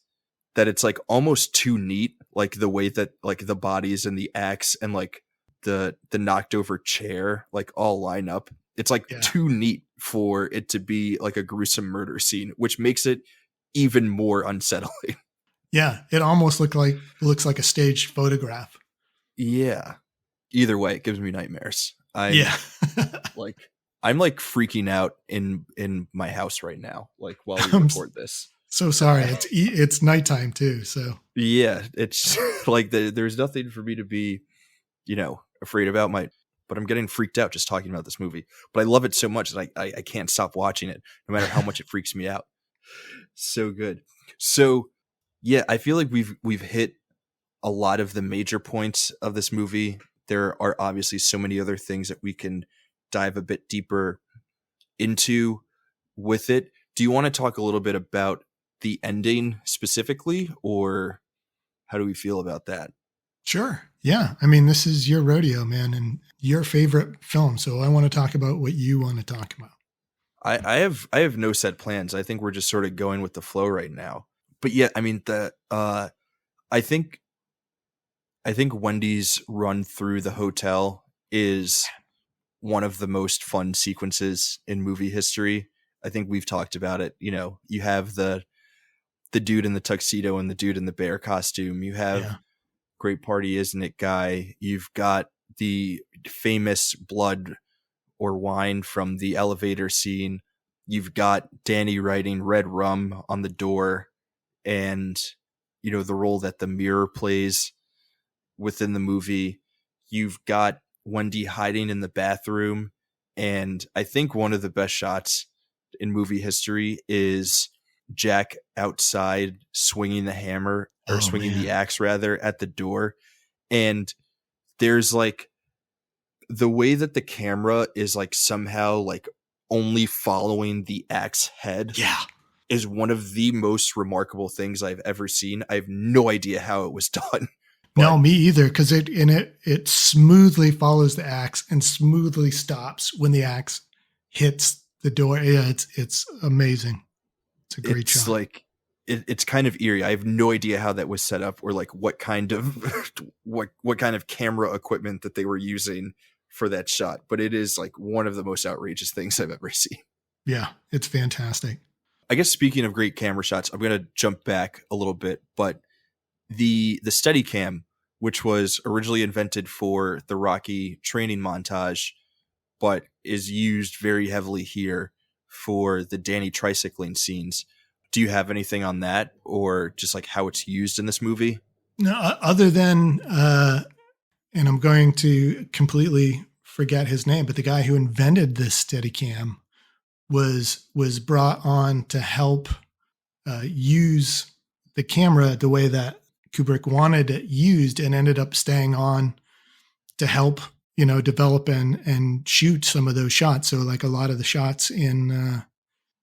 that it's like almost too neat, like the way that like the bodies and the axe and like the knocked over chair like all line up. It's like too neat for it to be like a gruesome murder scene, which makes it even more unsettling. Yeah, it almost looks like a staged photograph. Yeah. Either way, it gives me nightmares. I'm like freaking out in my house right now, like while we record this. So sorry, it's nighttime too. So yeah, it's like there's nothing for me to be, afraid about but I'm getting freaked out just talking about this movie. But I love it so much that I can't stop watching it, no matter how much it freaks me out. So good. So yeah, I feel like we've hit a lot of the major points of this movie. There are obviously so many other things that we can dive a bit deeper into with it. Do you want to talk a little bit about the ending specifically, or how do we feel about that? Sure. Yeah. I mean, this is your rodeo, man, and your favorite film. So I want to talk about what you want to talk about. I have no set plans. I think we're just sort of going with the flow right now. But yeah, I mean, I think Wendy's run through the hotel is one of the most fun sequences in movie history. I think we've talked about it. You have the dude in the tuxedo and the dude in the bear costume. You have Great Party, Isn't It guy. You've got the famous blood or wine from the elevator scene. You've got Danny writing red rum on the door. And the role that the mirror plays within the movie. You've got Wendy hiding in the bathroom, and I think one of the best shots in movie history is Jack outside swinging the hammer, or swinging the axe rather, at the door. And there's like the way that the camera is like somehow like only following the axe head. Yeah. Is one of the most remarkable things I've ever seen. I have no idea how it was done. No, me either, because it smoothly follows the axe and smoothly stops when the axe hits the door. Yeah, it's amazing. It's a great shot. It's like it's kind of eerie. I have no idea how that was set up, or like what kind of what kind of camera equipment that they were using for that shot. But it is like one of the most outrageous things I've ever seen. Yeah, it's fantastic. I guess speaking of great camera shots, I'm going to jump back a little bit, but the Steadicam, which was originally invented for the Rocky training montage, but is used very heavily here for the Danny tricycling scenes. Do you have anything on that, or just like how it's used in this movie? No, other than, and I'm going to completely forget his name, but the guy who invented this Steadicam was brought on to help use the camera the way that Kubrick wanted it used, and ended up staying on to help, develop and shoot some of those shots. So like a lot of the shots in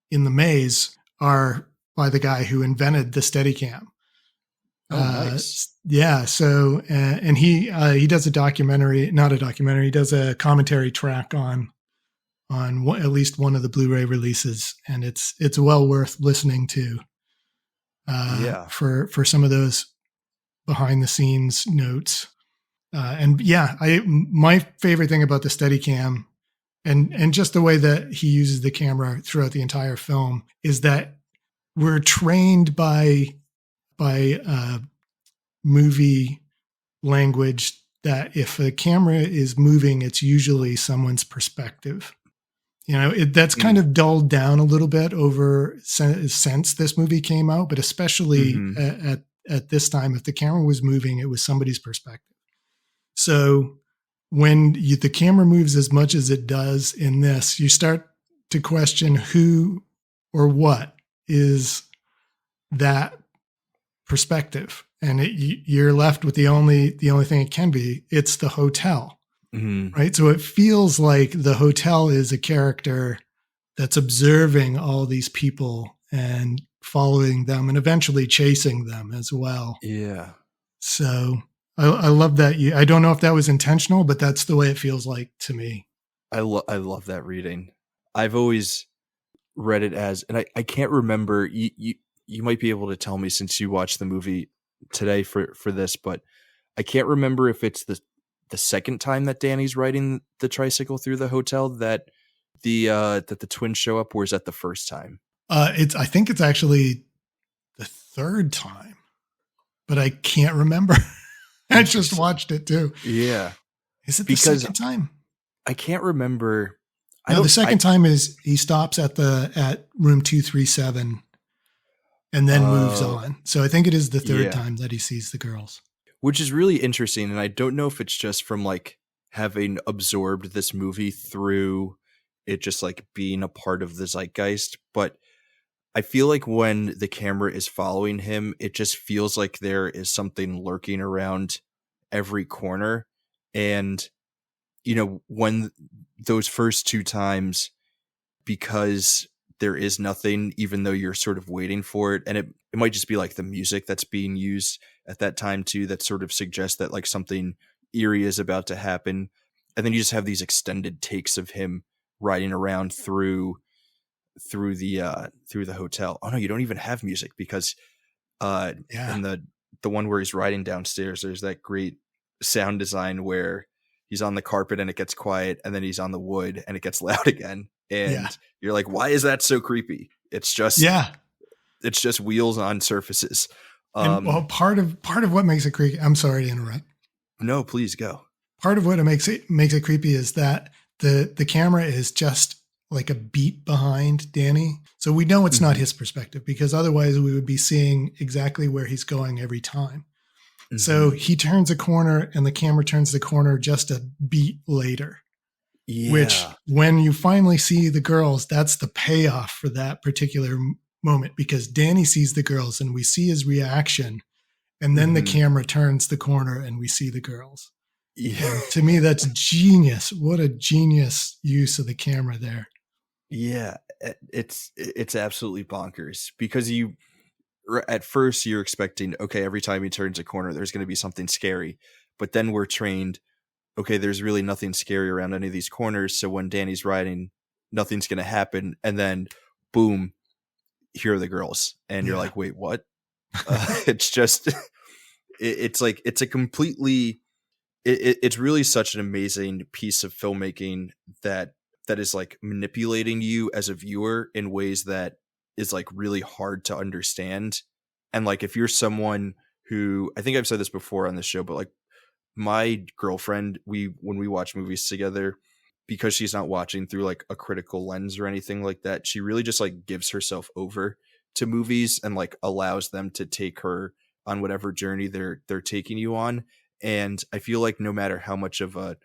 the maze are by the guy who invented the Steadicam. Oh, nice. Yeah. So, and he does a documentary, not a documentary. He does a commentary track on at least one of the Blu-ray releases, and it's well worth listening to. For some of those behind the scenes notes. My favorite thing about the Steadicam and just the way that he uses the camera throughout the entire film is that we're trained by movie language that if a camera is moving, it's usually someone's perspective. That's kind of dulled down a little bit over since this movie came out, but especially at this time, if the camera was moving, it was somebody's perspective. So when the camera moves as much as it does in this, you start to question who or what is that perspective, and you're left with the only thing it can be. It's the hotel. Mm-hmm. Right. So it feels like the hotel is a character that's observing all these people and following them and eventually chasing them as well. Yeah. So I love that. I don't know if that was intentional, but that's the way it feels like to me. I love that reading. I've always read it as, and I can't remember, you might be able to tell me since you watched the movie today for this, but I can't remember if it's the second time that Danny's riding the tricycle through the hotel that the twins show up, or is that the first time? I think it's actually the third time, but I can't remember. I just watched it too. Yeah. Is it the second time? I can't remember. No, the second time is he stops at room 237 and then moves on. So I think it is the third time that he sees the girls. Which is really interesting, and I don't know if it's just from like having absorbed this movie through it just like being a part of the zeitgeist, but I feel like when the camera is following him, it just feels like there is something lurking around every corner. And, when those first two times, because there is nothing, even though you're sort of waiting for it, and it might just be like the music that's being used at that time too, that sort of suggests that like something eerie is about to happen. And then you just have these extended takes of him riding around through the hotel. Oh no, you don't even have music, because in the one where he's riding downstairs, there's that great sound design where he's on the carpet and it gets quiet, and then he's on the wood and it gets loud again. And you're like, why is that so creepy? It's just wheels on surfaces. Well, part of what makes it creepy, I'm sorry to interrupt. No, please go. Part of what makes it creepy is that the camera is just like a beat behind Danny. So we know it's not his perspective, because otherwise we would be seeing exactly where he's going every time. So he turns a corner and the camera turns the corner just a beat later. Yeah. Which, when you finally see the girls, that's the payoff for that particular moment, because Danny sees the girls and we see his reaction, and then the camera turns the corner and we see the girls. Yeah. And to me, that's genius. What a genius use of the camera there. Yeah, it's absolutely bonkers, because at first you're expecting, okay, every time he turns a corner, there's going to be something scary. But then we're trained, okay, there's really nothing scary around any of these corners. So when Danny's riding, nothing's going to happen. And then boom, here are the girls. And you're like, wait, what? It's just, it's like, it's a completely, it's really such an amazing piece of filmmaking that is like manipulating you as a viewer in ways that is like really hard to understand. And like, if you're someone who, I think I've said this before on the show, but like my girlfriend, when we watch movies together, because she's not watching through like a critical lens or anything like that, she really just like gives herself over to movies and like allows them to take her on whatever journey they're taking you on. And I feel like no matter how much of a,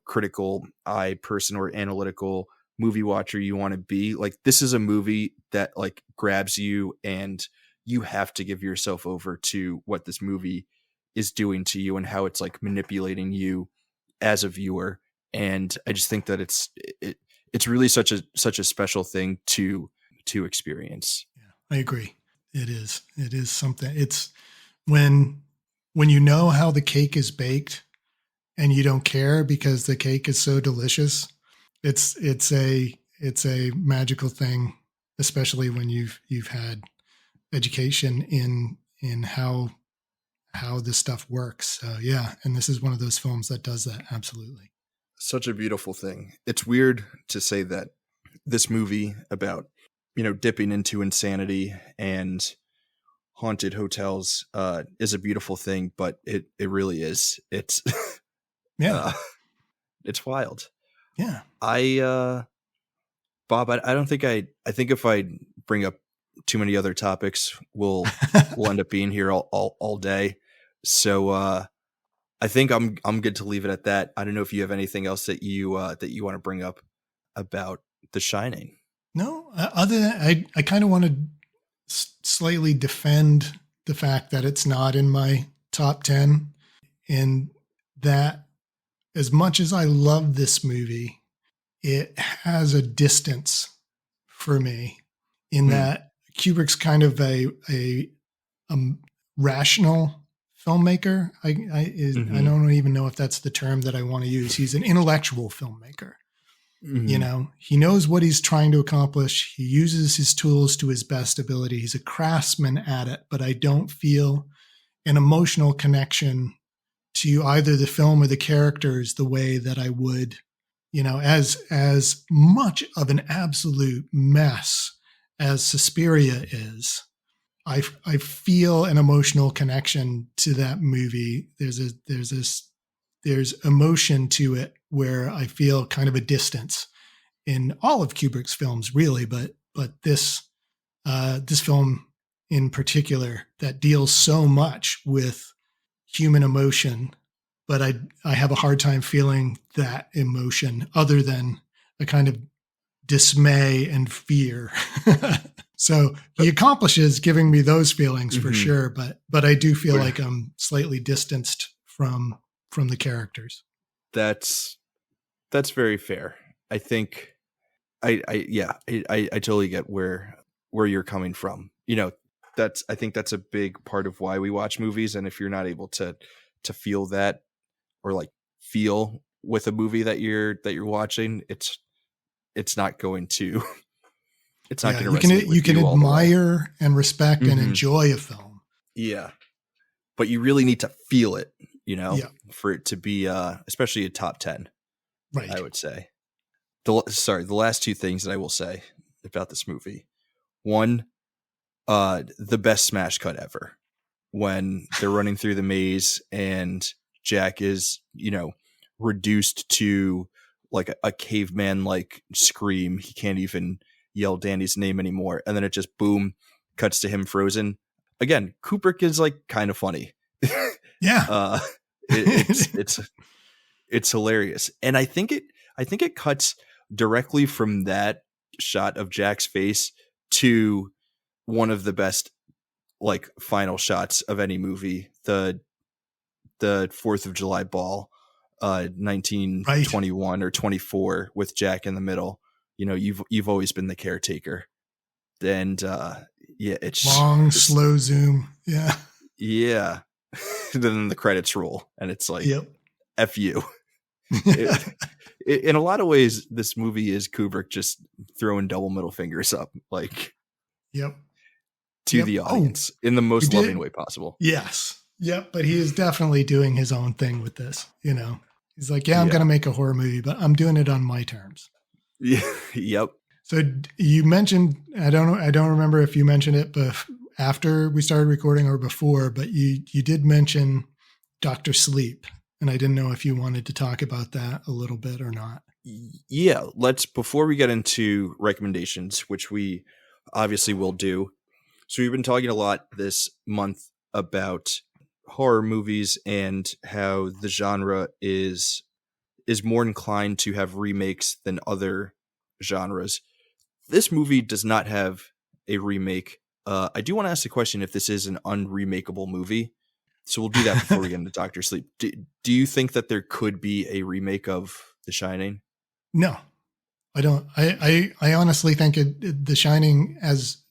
critical eye person or analytical movie watcher you want to be, like, this is a movie that like grabs you, and you have to give yourself over to what this movie is doing to you and how it's like manipulating you as a viewer. And I just think that it's really such a special thing to experience. Yeah, I agree. It is something. It's when you know how the cake is baked and you don't care because the cake is so delicious. It's a magical thing, especially when you've had education in how this stuff works. So yeah, and this is one of those films that does that. Absolutely. Such a beautiful thing. It's weird to say that this movie about, dipping into insanity and haunted hotels is a beautiful thing, but it really is. It's yeah, it's wild. Yeah. Bob, I don't think I think if I bring up too many other topics, we'll end up being here all day. So I think I'm good to leave it at that. I don't know if you have anything else that you want to bring up about The Shining. No, other than I kind of want to slightly defend the fact that it's not in my top 10, and that as much as I love this movie, it has a distance for me in that Kubrick's kind of a rational filmmaker. I don't even know if that's the term that I want to use. He's an intellectual filmmaker. He knows what he's trying to accomplish. He uses his tools to his best ability. He's a craftsman at it, but I don't feel an emotional connection to either the film or the characters the way that I would, as much of an absolute mess as Suspiria is. I feel an emotional connection to that movie. There's emotion to it where I feel kind of a distance in all of Kubrick's films, really, but this film in particular that deals so much with human emotion, but I have a hard time feeling that emotion other than a kind of dismay and fear. So he accomplishes giving me those feelings for sure, but I do feel like I'm slightly distanced from the characters. That's very fair. I think I totally get where you're coming from. I think that's a big part of why we watch movies. And if you're not able to feel that, or like feel with a movie that you're watching, it's not going to it's not going to resonate with you can admire and respect and enjoy a film. Yeah. But you really need to feel it, for it to be especially a top 10. Right. I would say. The last two things that I will say about this movie. One, the best smash cut ever. When they're running through the maze and Jack is, reduced to like a caveman like scream. He can't even yell Danny's name anymore. And then it just boom cuts to him frozen. Again, Kubrick is like kind of funny. Yeah. It's hilarious. And I think it cuts directly from that shot of Jack's face to one of the best like final shots of any movie, the 4th of July ball, 1921 or 24, with Jack in the middle. You know, you've always been the caretaker. And yeah, it's long, slow zoom. Yeah. Yeah. Then the credits roll and it's like, yep. F you. In a lot of ways, this movie is Kubrick just throwing double middle fingers up, like, yep, to the audience in the most loving way possible. Yes. Yep. But he is definitely doing his own thing with this. You know, he's like, I'm going to make a horror movie, but I'm doing it on my terms. Yeah. Yep. So you mentioned, I don't remember if you mentioned it, but after we started recording or before, but you did mention Dr. Sleep. And I didn't know if you wanted to talk about that a little bit or not. Yeah, before we get into recommendations, which we obviously will do. So we've been talking a lot this month about horror movies and how the genre is more inclined to have remakes than other genres. This movie does not have a remake. I do want to ask the question if this is an unremakeable movie. So we'll do that before we get into Dr. Sleep. Do you think that there could be a remake of The Shining? No, I don't. I honestly think The Shining as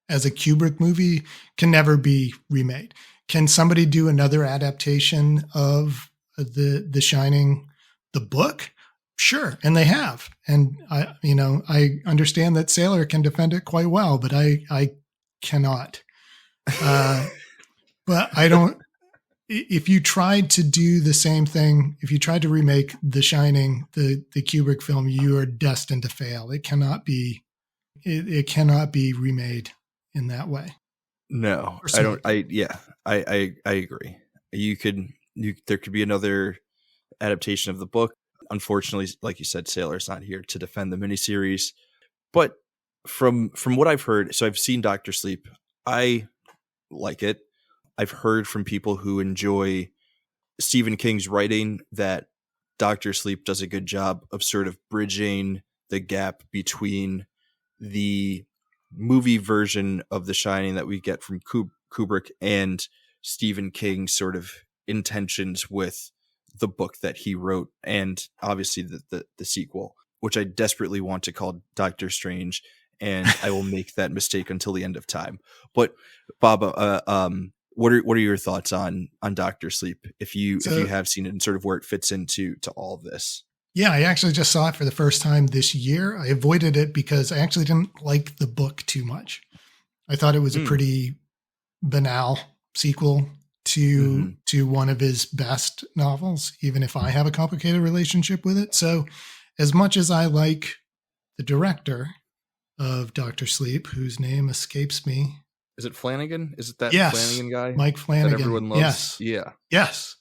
a Kubrick movie can never be remade. Can somebody do another adaptation of the Shining, the book? Sure, and they have. And I understand that Sailor can defend it quite well, but I cannot. But I don't. If you tried to do the same thing, if you tried to remake The Shining, the Kubrick film, you are destined to fail. It cannot be. It cannot be remade in that way. No, I don't. I agree. There could be another adaptation of the book. Unfortunately, like you said, Sailor's not here to defend the miniseries. But from what I've heard, so I've seen Dr. Sleep. I like it. I've heard from people who enjoy Stephen King's writing that Dr. Sleep does a good job of sort of bridging the gap between the movie version of The Shining that we get from Kubrick and Stephen King's sort of intentions with the book that he wrote, and obviously the sequel, which I desperately want to call Doctor Strange, and I will make that mistake until the end of time. But Bob, what are your thoughts on Doctor Sleep, if you have seen it, and sort of where it fits into all of this? Yeah, I actually just saw it for the first time this year. I avoided it because I actually didn't like the book too much. I thought it was a pretty banal sequel to one of his best novels, even if I have a complicated relationship with it. So as much as I like the director of Dr. Sleep, whose name escapes me. Is it Flanagan? Is it that Flanagan guy? Mike Flanagan. That everyone loves? Yes. Yeah. Yes.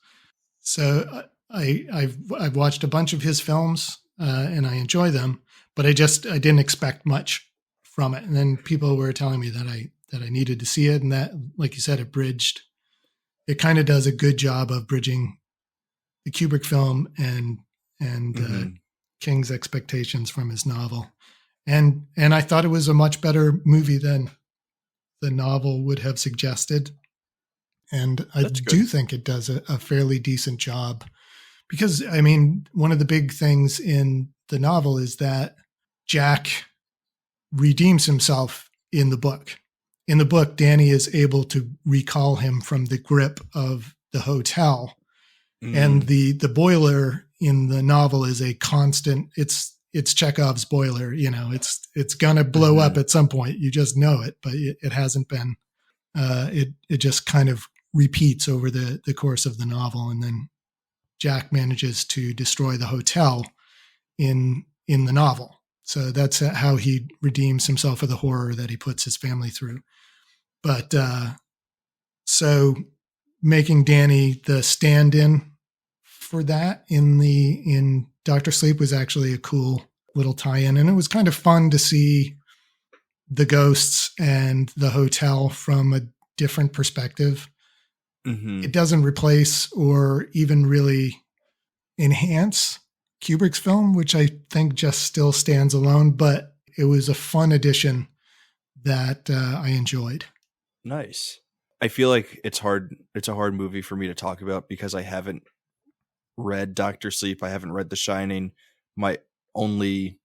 So I've watched a bunch of his films and I enjoy them, but I didn't expect much from it. And then people were telling me that I needed to see it, and that, like you said, it kind of does a good job of bridging the Kubrick film and King's expectations from his novel. And I thought it was a much better movie than the novel would have suggested. And I do think it does a fairly decent job, because, I mean, one of the big things in the novel is that Jack redeems himself in the book. In the book, Danny is able to recall him from the grip of the hotel. And the boiler in the novel is a constant, it's Chekhov's boiler, it's going to blow up at some point. You just know it, but it hasn't been, it just kind of repeats over the course of the novel. And then Jack manages to destroy the hotel in the novel. So that's how he redeems himself for the horror that he puts his family through. But so making Danny the stand-in for that in Dr. Sleep was actually a cool little tie-in, and it was kind of fun to see the ghosts and the hotel from a different perspective. Mm-hmm. It doesn't replace or even really enhance Kubrick's film, which I think just still stands alone, but it was a fun addition that I enjoyed. Nice. I feel like it's hard. It's a hard movie for me to talk about because I haven't read Doctor Sleep. I haven't read The Shining. My only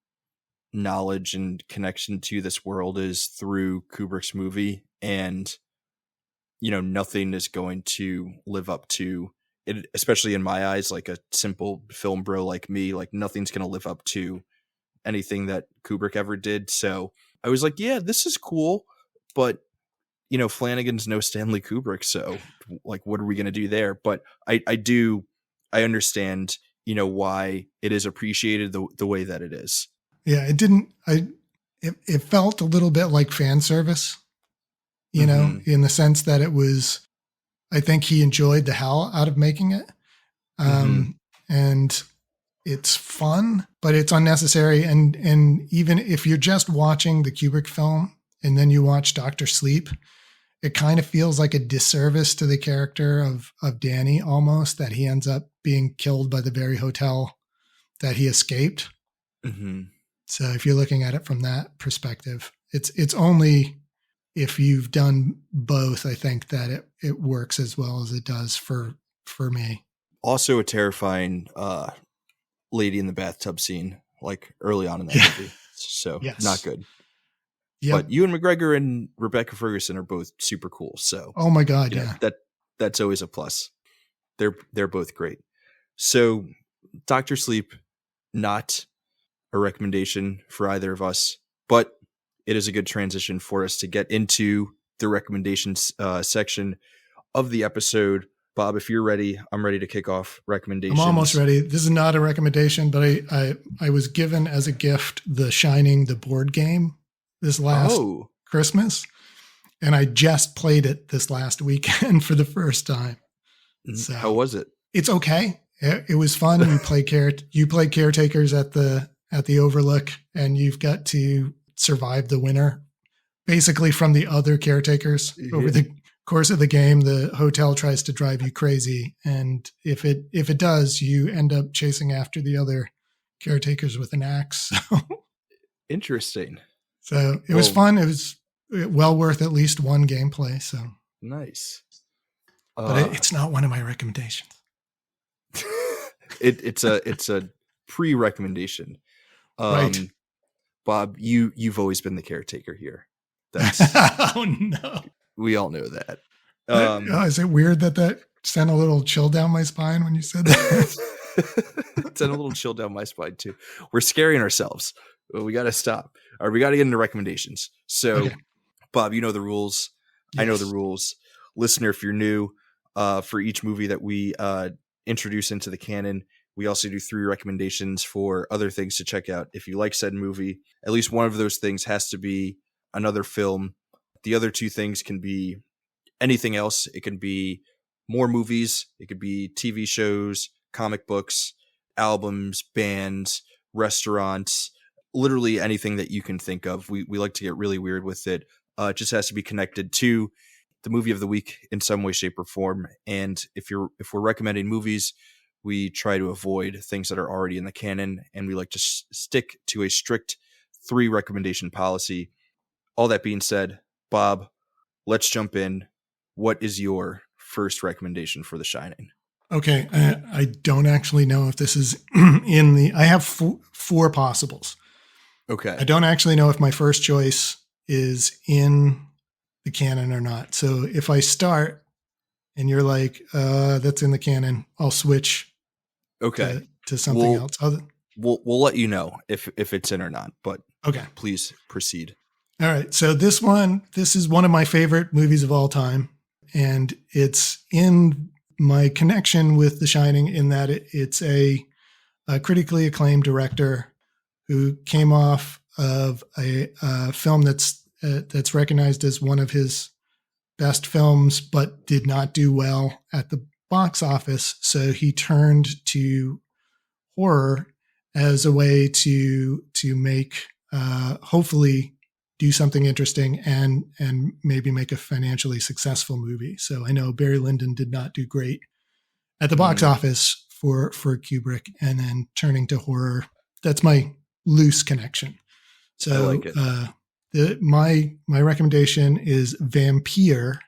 knowledge and connection to this world is through Kubrick's movie, and nothing is going to live up to it, especially in my eyes, like a simple film bro like me. Like nothing's going to live up to anything that Kubrick ever did. So I was like, yeah, this is cool, but Flanagan's no Stanley Kubrick, so like, what are we going to do there? But I understand, why it is appreciated the way that it is. Yeah, it felt a little bit like fan service, Mm-hmm. in the sense that I think he enjoyed the hell out of making it. And it's fun, but it's unnecessary. And even if you're just watching the Kubrick film and then you watch Dr. Sleep, it kind of feels like a disservice to the character of Danny almost, that he ends up being killed by the very hotel that he escaped. Mm-hmm. So if you're looking at it from that perspective, it's only if you've done both, I think that it works as well as it does for me. Also a terrifying lady in the bathtub scene, like early on in that movie. So yes. Not good. Yep. But Ewan McGregor and Rebecca Ferguson are both super cool. So oh my God, yeah. That's always a plus. They're both great. So Dr. Sleep, not a recommendation for either of us, but it is a good transition for us to get into the recommendations section of the episode. Bob, if you're ready, I'm ready to kick off recommendations. I'm almost ready. This is not a recommendation, but I was given as a gift The Shining, the board game, this last Christmas, and I just played it this last weekend for the first time. So how was it? It's okay. It was fun. You play caretakers at the Overlook, and you've got to survive the winter, basically from the other caretakers. Over the course of the game, the hotel tries to drive you crazy, and if it does, you end up chasing after the other caretakers with an axe. Interesting. So it was fun. It was well worth at least one gameplay. So nice. But it's not one of my recommendations. It's a pre-recommendation. Right. Bob, you've always been the caretaker here. That's oh no. We all know that. Is it weird that sent a little chill down my spine when you said that? It sent a little chill down my spine too. We're scaring ourselves. We got to stop. All right, we got to get into recommendations. So, okay. Bob, you know the rules. Yes. I know the rules. Listener, if you're new, for each movie that we introduce into the canon, we also do 3 recommendations for other things to check out. If you like said movie, at least one of those things has to be another film. The other 2 things can be anything else. It can be more movies. It could be TV shows, comic books, albums, bands, restaurants, literally anything that you can think of. We like to get really weird with it. It just has to be connected to the movie of the week in some way, shape, or form. And if we're recommending movies, we try to avoid things that are already in the canon, and we like to stick to a strict 3 recommendation policy. All that being said, Bob, let's jump in. What is your first recommendation for The Shining? Okay, I don't actually know if this is in the. I have 4 possibles. Okay. I don't actually know if my first choice is in the canon or not. So if I start and you're like, that's in the canon, I'll switch. Okay. To something else. We'll let you know if it's in or not. But okay, please proceed. All right. So this is one of my favorite movies of all time, and it's in my connection with The Shining in that it's a critically acclaimed director who came off of a film that's recognized as one of his best films, but did not do well at the box office. So he turned to horror as a way to make hopefully do something interesting and maybe make a financially successful movie. So I know Barry Lyndon did not do great at the box office for Kubrick, and then turning to horror. That's my loose connection. So I like it. My recommendation is Vampire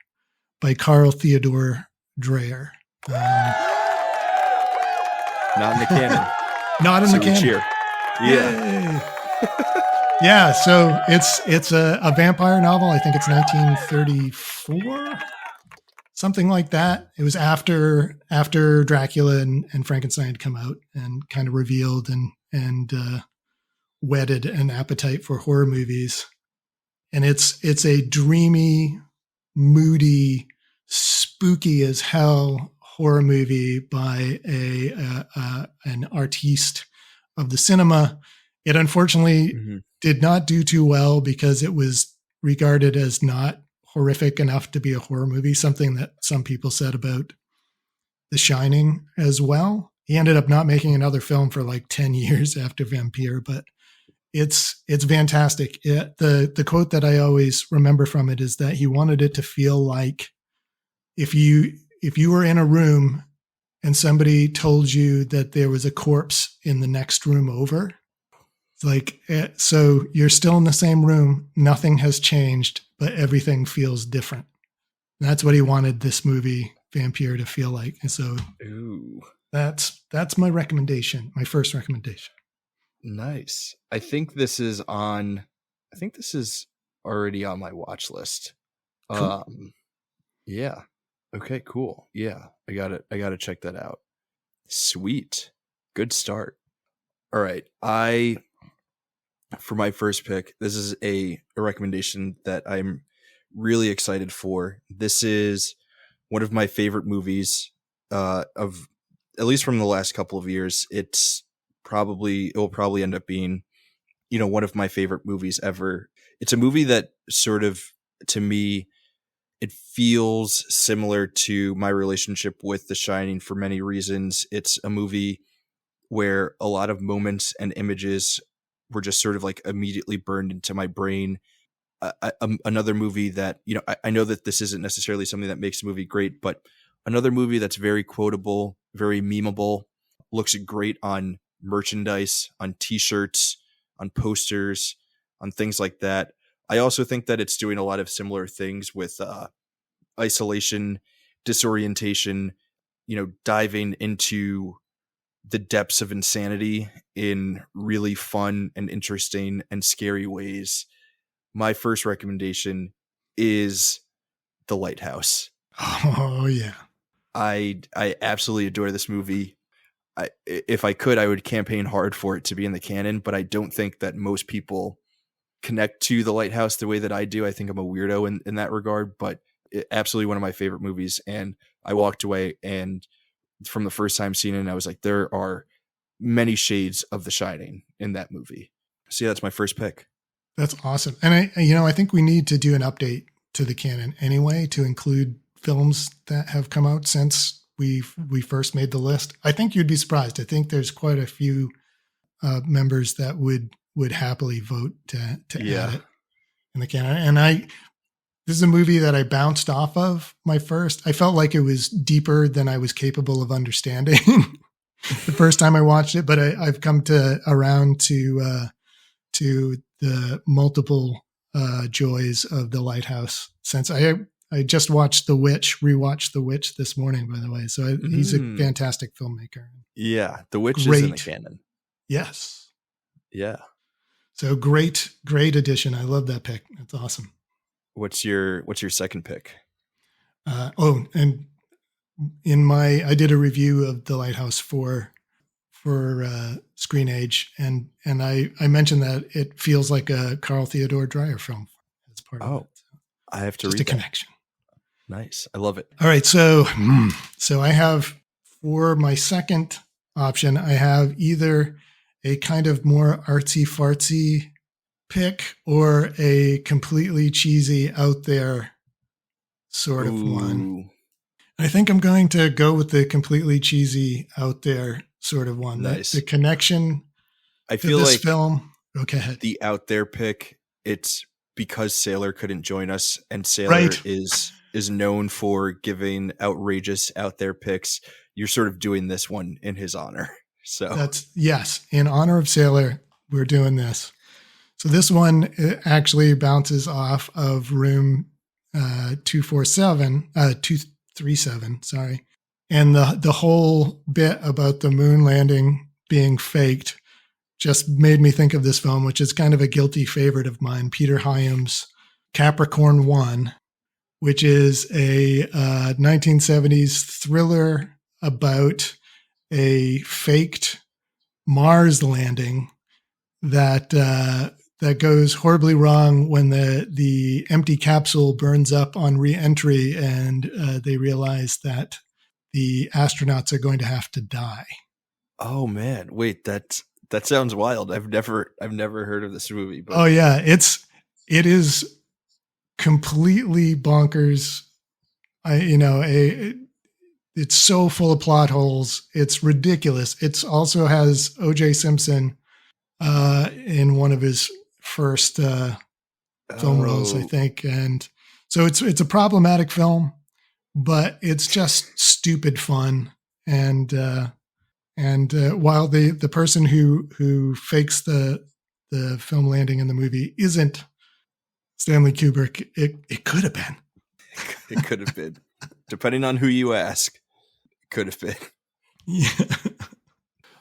by Carl Theodor Dreyer. Not in the canon. Not in So the we canon. cheer. Yeah. Yeah, so it's a vampire novel. I think it's 1934, something like that. It was after Dracula and Frankenstein had come out and kind of revealed and whetted an appetite for horror movies. And it's a dreamy, moody, spooky as hell horror movie by an artiste of the cinema. It unfortunately did not do too well because it was regarded as not horrific enough to be a horror movie, something that some people said about The Shining as well. He ended up not making another film for like 10 years after Vampire, but it's fantastic. The quote that I always remember from it is that he wanted it to feel like if you were in a room and somebody told you that there was a corpse in the next room over. It's like, so you're still in the same room. Nothing has changed, but everything feels different. And that's what he wanted this movie Vampire to feel like. And so that's my recommendation, my first recommendation. Nice. I think this is already on my watch list. Cool. Yeah. Okay, cool. Yeah. I got to check that out. Sweet. Good start. All right. For my first pick, this is a recommendation that I'm really excited for. This is one of my favorite movies of at least from the last couple of years. It will probably end up being, one of my favorite movies ever. It's a movie that sort of, to me, it feels similar to my relationship with The Shining for many reasons. It's a movie where a lot of moments and images were just sort of like immediately burned into my brain. Another movie that, I know that this isn't necessarily something that makes a movie great, but another movie that's very quotable, very memeable, looks great on merchandise, on t-shirts, on posters, on things like that. I also think that it's doing a lot of similar things with isolation, disorientation, diving into the depths of insanity in really fun and interesting and scary ways. My first recommendation is The Lighthouse. Oh yeah. I absolutely adore this movie. If I could, I would campaign hard for it to be in the canon, but I don't think that most people connect to The Lighthouse the way that I do. I think I'm a weirdo in that regard, but absolutely one of my favorite movies. And I walked away, and from the first time seeing it, I was like, there are many shades of The Shining in that movie. So yeah, that's my first pick. That's awesome. And I think we need to do an update to the canon anyway, to include films that have come out since we first made the list. I think you'd be surprised. I think there's quite a few members that would happily vote to add it in the canon. And this is a movie that I bounced off of my first. I felt like it was deeper than I was capable of understanding the first time I watched it, but I've come around to the multiple joys of The Lighthouse since I just watched rewatched The Witch this morning, by the way. So he's a fantastic filmmaker. Yeah, The Witch is in the canon. Yes. Yeah. So great addition. I love that pick. That's awesome. What's your second pick? And I did a review of The Lighthouse for Screen Age, and I mentioned that it feels like a Carl Theodor Dreyer film as part of it. I have to just read a that. connection. Nice. I love it. All right. So I have, for my second option, I have either a kind of more artsy fartsy pick or a completely cheesy out there sort of one. I think I'm going to go with the completely cheesy out there sort of one. Nice. The connection I feel this like film. Okay. the out there pick, it's because Sailor couldn't join us, and Sailor Right. is known for giving outrageous out there picks. You're sort of doing this one in his honor. So Yes. In honor of Sailor, we're doing this. So this one actually bounces off of room 237, sorry. And the whole bit about the moon landing being faked just made me think of this film, which is kind of a guilty favorite of mine, Peter Hyam's Capricorn 1, which is a 1970s thriller about a faked Mars landing that goes horribly wrong when the empty capsule burns up on re-entry, and they realize that the astronauts are going to have to die. oh man, wait, that sounds wild. I've never heard of this movie. But Oh yeah, it is completely bonkers. It's so full of plot holes. It's ridiculous. It's also has O.J. Simpson in one of his first film roles, I think, and so it's a problematic film, but it's just stupid fun. And while the person who fakes the film landing in the movie isn't Stanley Kubrick, it could have been. It could have been, depending on who you ask. It could have been. Yeah.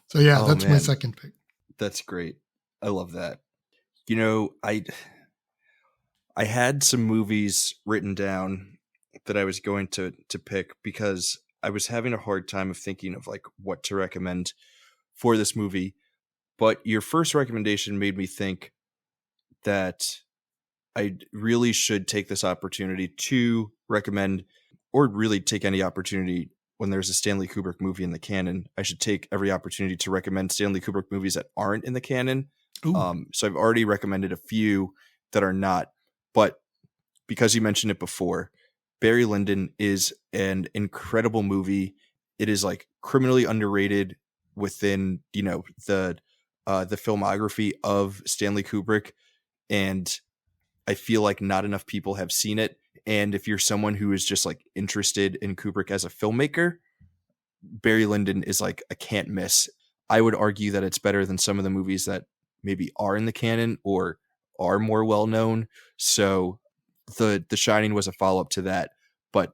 So yeah, Oh, that's man. my second pick. That's great. I love that. I had some movies written down that I was going to pick because I was having a hard time of thinking of like what to recommend for this movie. But your first recommendation made me think that I really should take this opportunity to recommend, or really take any opportunity when there's a Stanley Kubrick movie in the canon. I should take every opportunity to recommend Stanley Kubrick movies that aren't in the canon. So I've already recommended a few that are not, but because you mentioned it before, Barry Lyndon is an incredible movie. It is like criminally underrated within, the filmography of Stanley Kubrick. And I feel like not enough people have seen it. And if you're someone who is just like interested in Kubrick as a filmmaker, Barry Lyndon is like a can't miss. I would argue that it's better than some of the movies that maybe are in the canon or are more well known. So the Shining was a follow up to that, but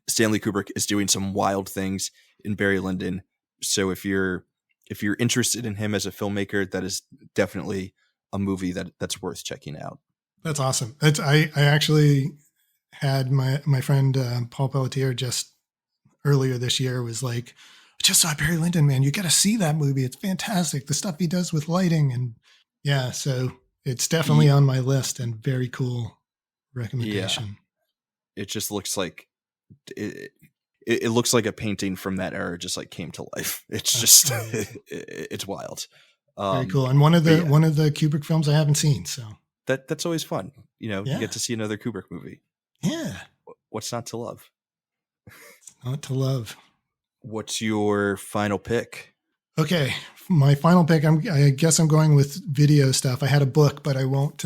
Stanley Kubrick is doing some wild things in Barry Lyndon. So if you're interested in him as a filmmaker, that is definitely a movie that's worth checking out. That's awesome. I actually had my friend Paul Pelletier just earlier this year was like, I just saw Barry Lyndon, man. You got to see that movie. It's fantastic. The stuff he does with lighting, and yeah, so it's definitely on my list and very cool recommendation. Yeah. It just looks like it looks like a painting from that era just like came to life. It's just it's wild. Very cool. And one of the Kubrick films I haven't seen, so that's always fun. You get to see another Kubrick movie. Yeah. What's not to love? Not to love. What's your final pick? Okay, my final pick. I guess I'm going with video stuff. I had a book, but I won't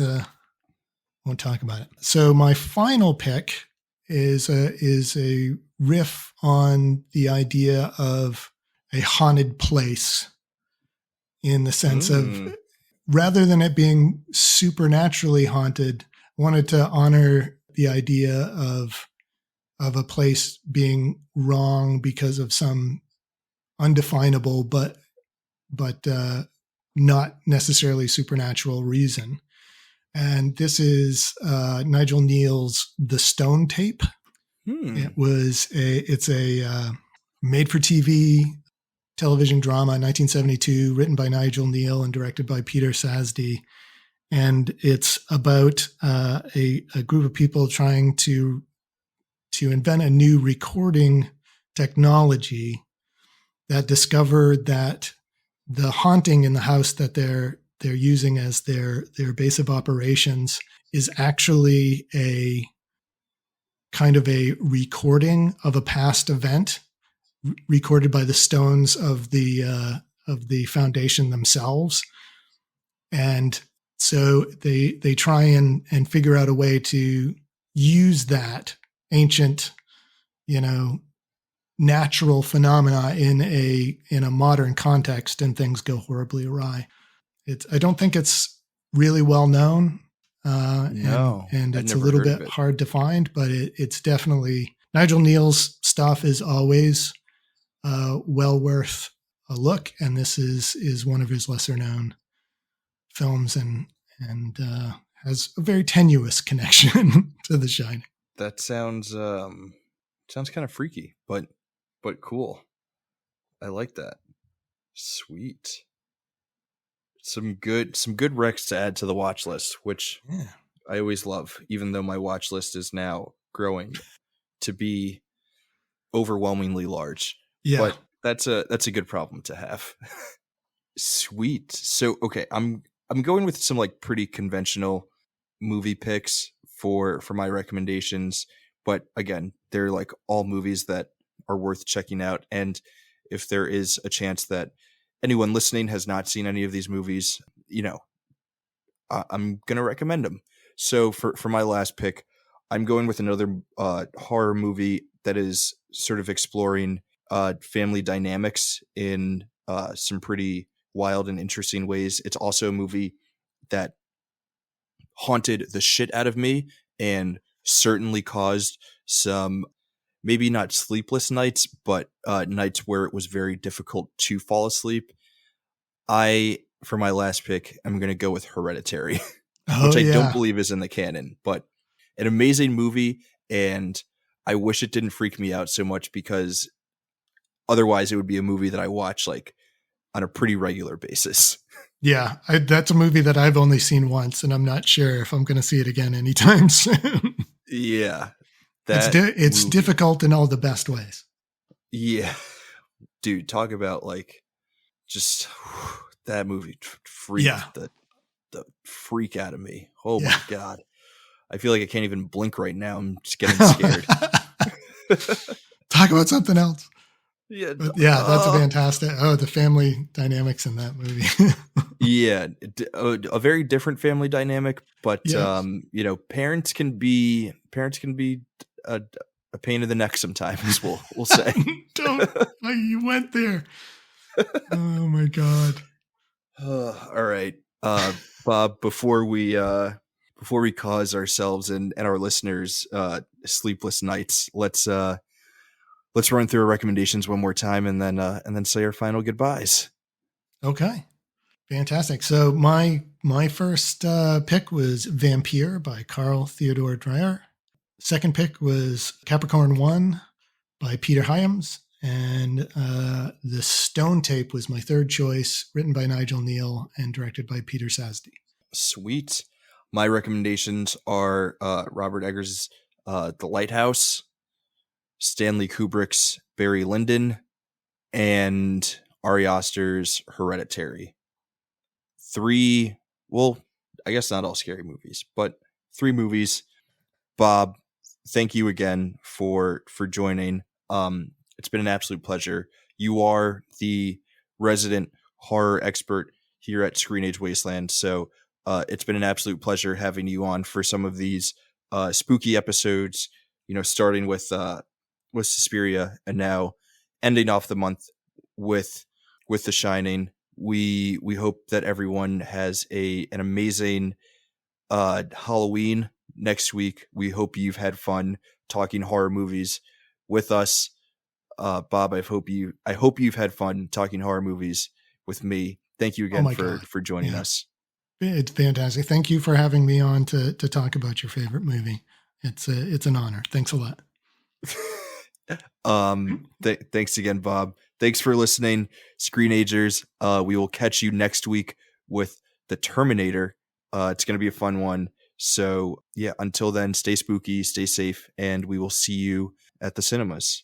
talk about it. So my final pick is a riff on the idea of a haunted place, in the sense of, rather than it being supernaturally haunted, I wanted to honor the idea of a place being wrong because of some undefinable but not necessarily supernatural reason. And this is Nigel Neal's The Stone Tape. It's a made-for-TV television drama, 1972, written by Nigel Neal and directed by Peter Sasdy. And it's about a group of people trying to invent a new recording technology that discovered that the haunting in the house that they're using as their base of operations is actually a kind of a recording of a past event recorded by the stones of the foundation themselves. And so they try and figure out a way to use that ancient, natural phenomena in a modern context, and things go horribly awry. I don't think it's really well known, No, and I'd it's a never little heard of bit it. hard to find, but it's definitely Nigel Neal's stuff is always well worth a look, and this is one of his lesser known films, and has a very tenuous connection to The Shining. That sounds kind of freaky, but cool. I like that. Sweet. Some good recs to add to the watch list, which I always love, even though my watch list is now growing to be overwhelmingly large. Yeah. But that's a good problem to have. Sweet. So okay, I'm going with some like pretty conventional movie picks for my recommendations, but again, they're like all movies that are worth checking out. And if there is a chance that anyone listening has not seen any of these movies, I'm gonna recommend them. So for my last pick, I'm going with another horror movie that is sort of exploring family dynamics in some pretty wild and interesting ways. It's also a movie that haunted the shit out of me and certainly caused some, maybe not sleepless nights, but nights where it was very difficult to fall asleep. For my last pick, I'm going to go with Hereditary, which I don't believe is in the canon, but an amazing movie. And I wish it didn't freak me out so much, because otherwise it would be a movie that I watch like on a pretty regular basis. Yeah, that's a movie that I've only seen once, and I'm not sure if I'm going to see it again anytime soon. Yeah. It's difficult in all the best ways. Yeah. Dude, talk about like just that movie freaked the freak out of me. Oh my God. I feel like I can't even blink right now. I'm just getting scared. Talk about something else. Yeah. But yeah, that's fantastic. Oh, the family dynamics in that movie. Yeah. A very different family dynamic, but yes. parents can be a pain in the neck sometimes, we'll say. Don't. You went there. Oh my God. All right. Bob, before we cause ourselves and our listeners sleepless nights, let's run through our recommendations one more time, and then say our final goodbyes. Okay. Fantastic. So my first pick was Vampire by Carl Theodor Dreyer. Second pick was Capricorn 1 by Peter Hyams. And The Stone Tape was my third choice, written by Nigel Neal and directed by Peter Sasdy. Sweet. My recommendations are Robert Eggers' The Lighthouse, Stanley Kubrick's Barry Lyndon, and Ari Aster's Hereditary. 3, well, I guess not all scary movies, but 3 movies. Bob, thank you again for joining. It's been an absolute pleasure. You are the resident horror expert here at Screen Age Wasteland, so it's been an absolute pleasure having you on for some of these spooky episodes, starting with Suspiria and now ending off the month with The Shining. We hope that everyone has an amazing Halloween next week. We hope you've had fun talking horror movies with us. Bob, I hope you've had fun talking horror movies with me. Thank you again for joining us. It's fantastic. Thank you for having me on to talk about your favorite movie. It's an honor. Thanks a lot. Thanks again, Bob. Thanks for listening, Screen Agers. We will catch you next week with The Terminator. It's going to be a fun one. So yeah, until then, stay spooky, stay safe, and we will see you at the cinemas.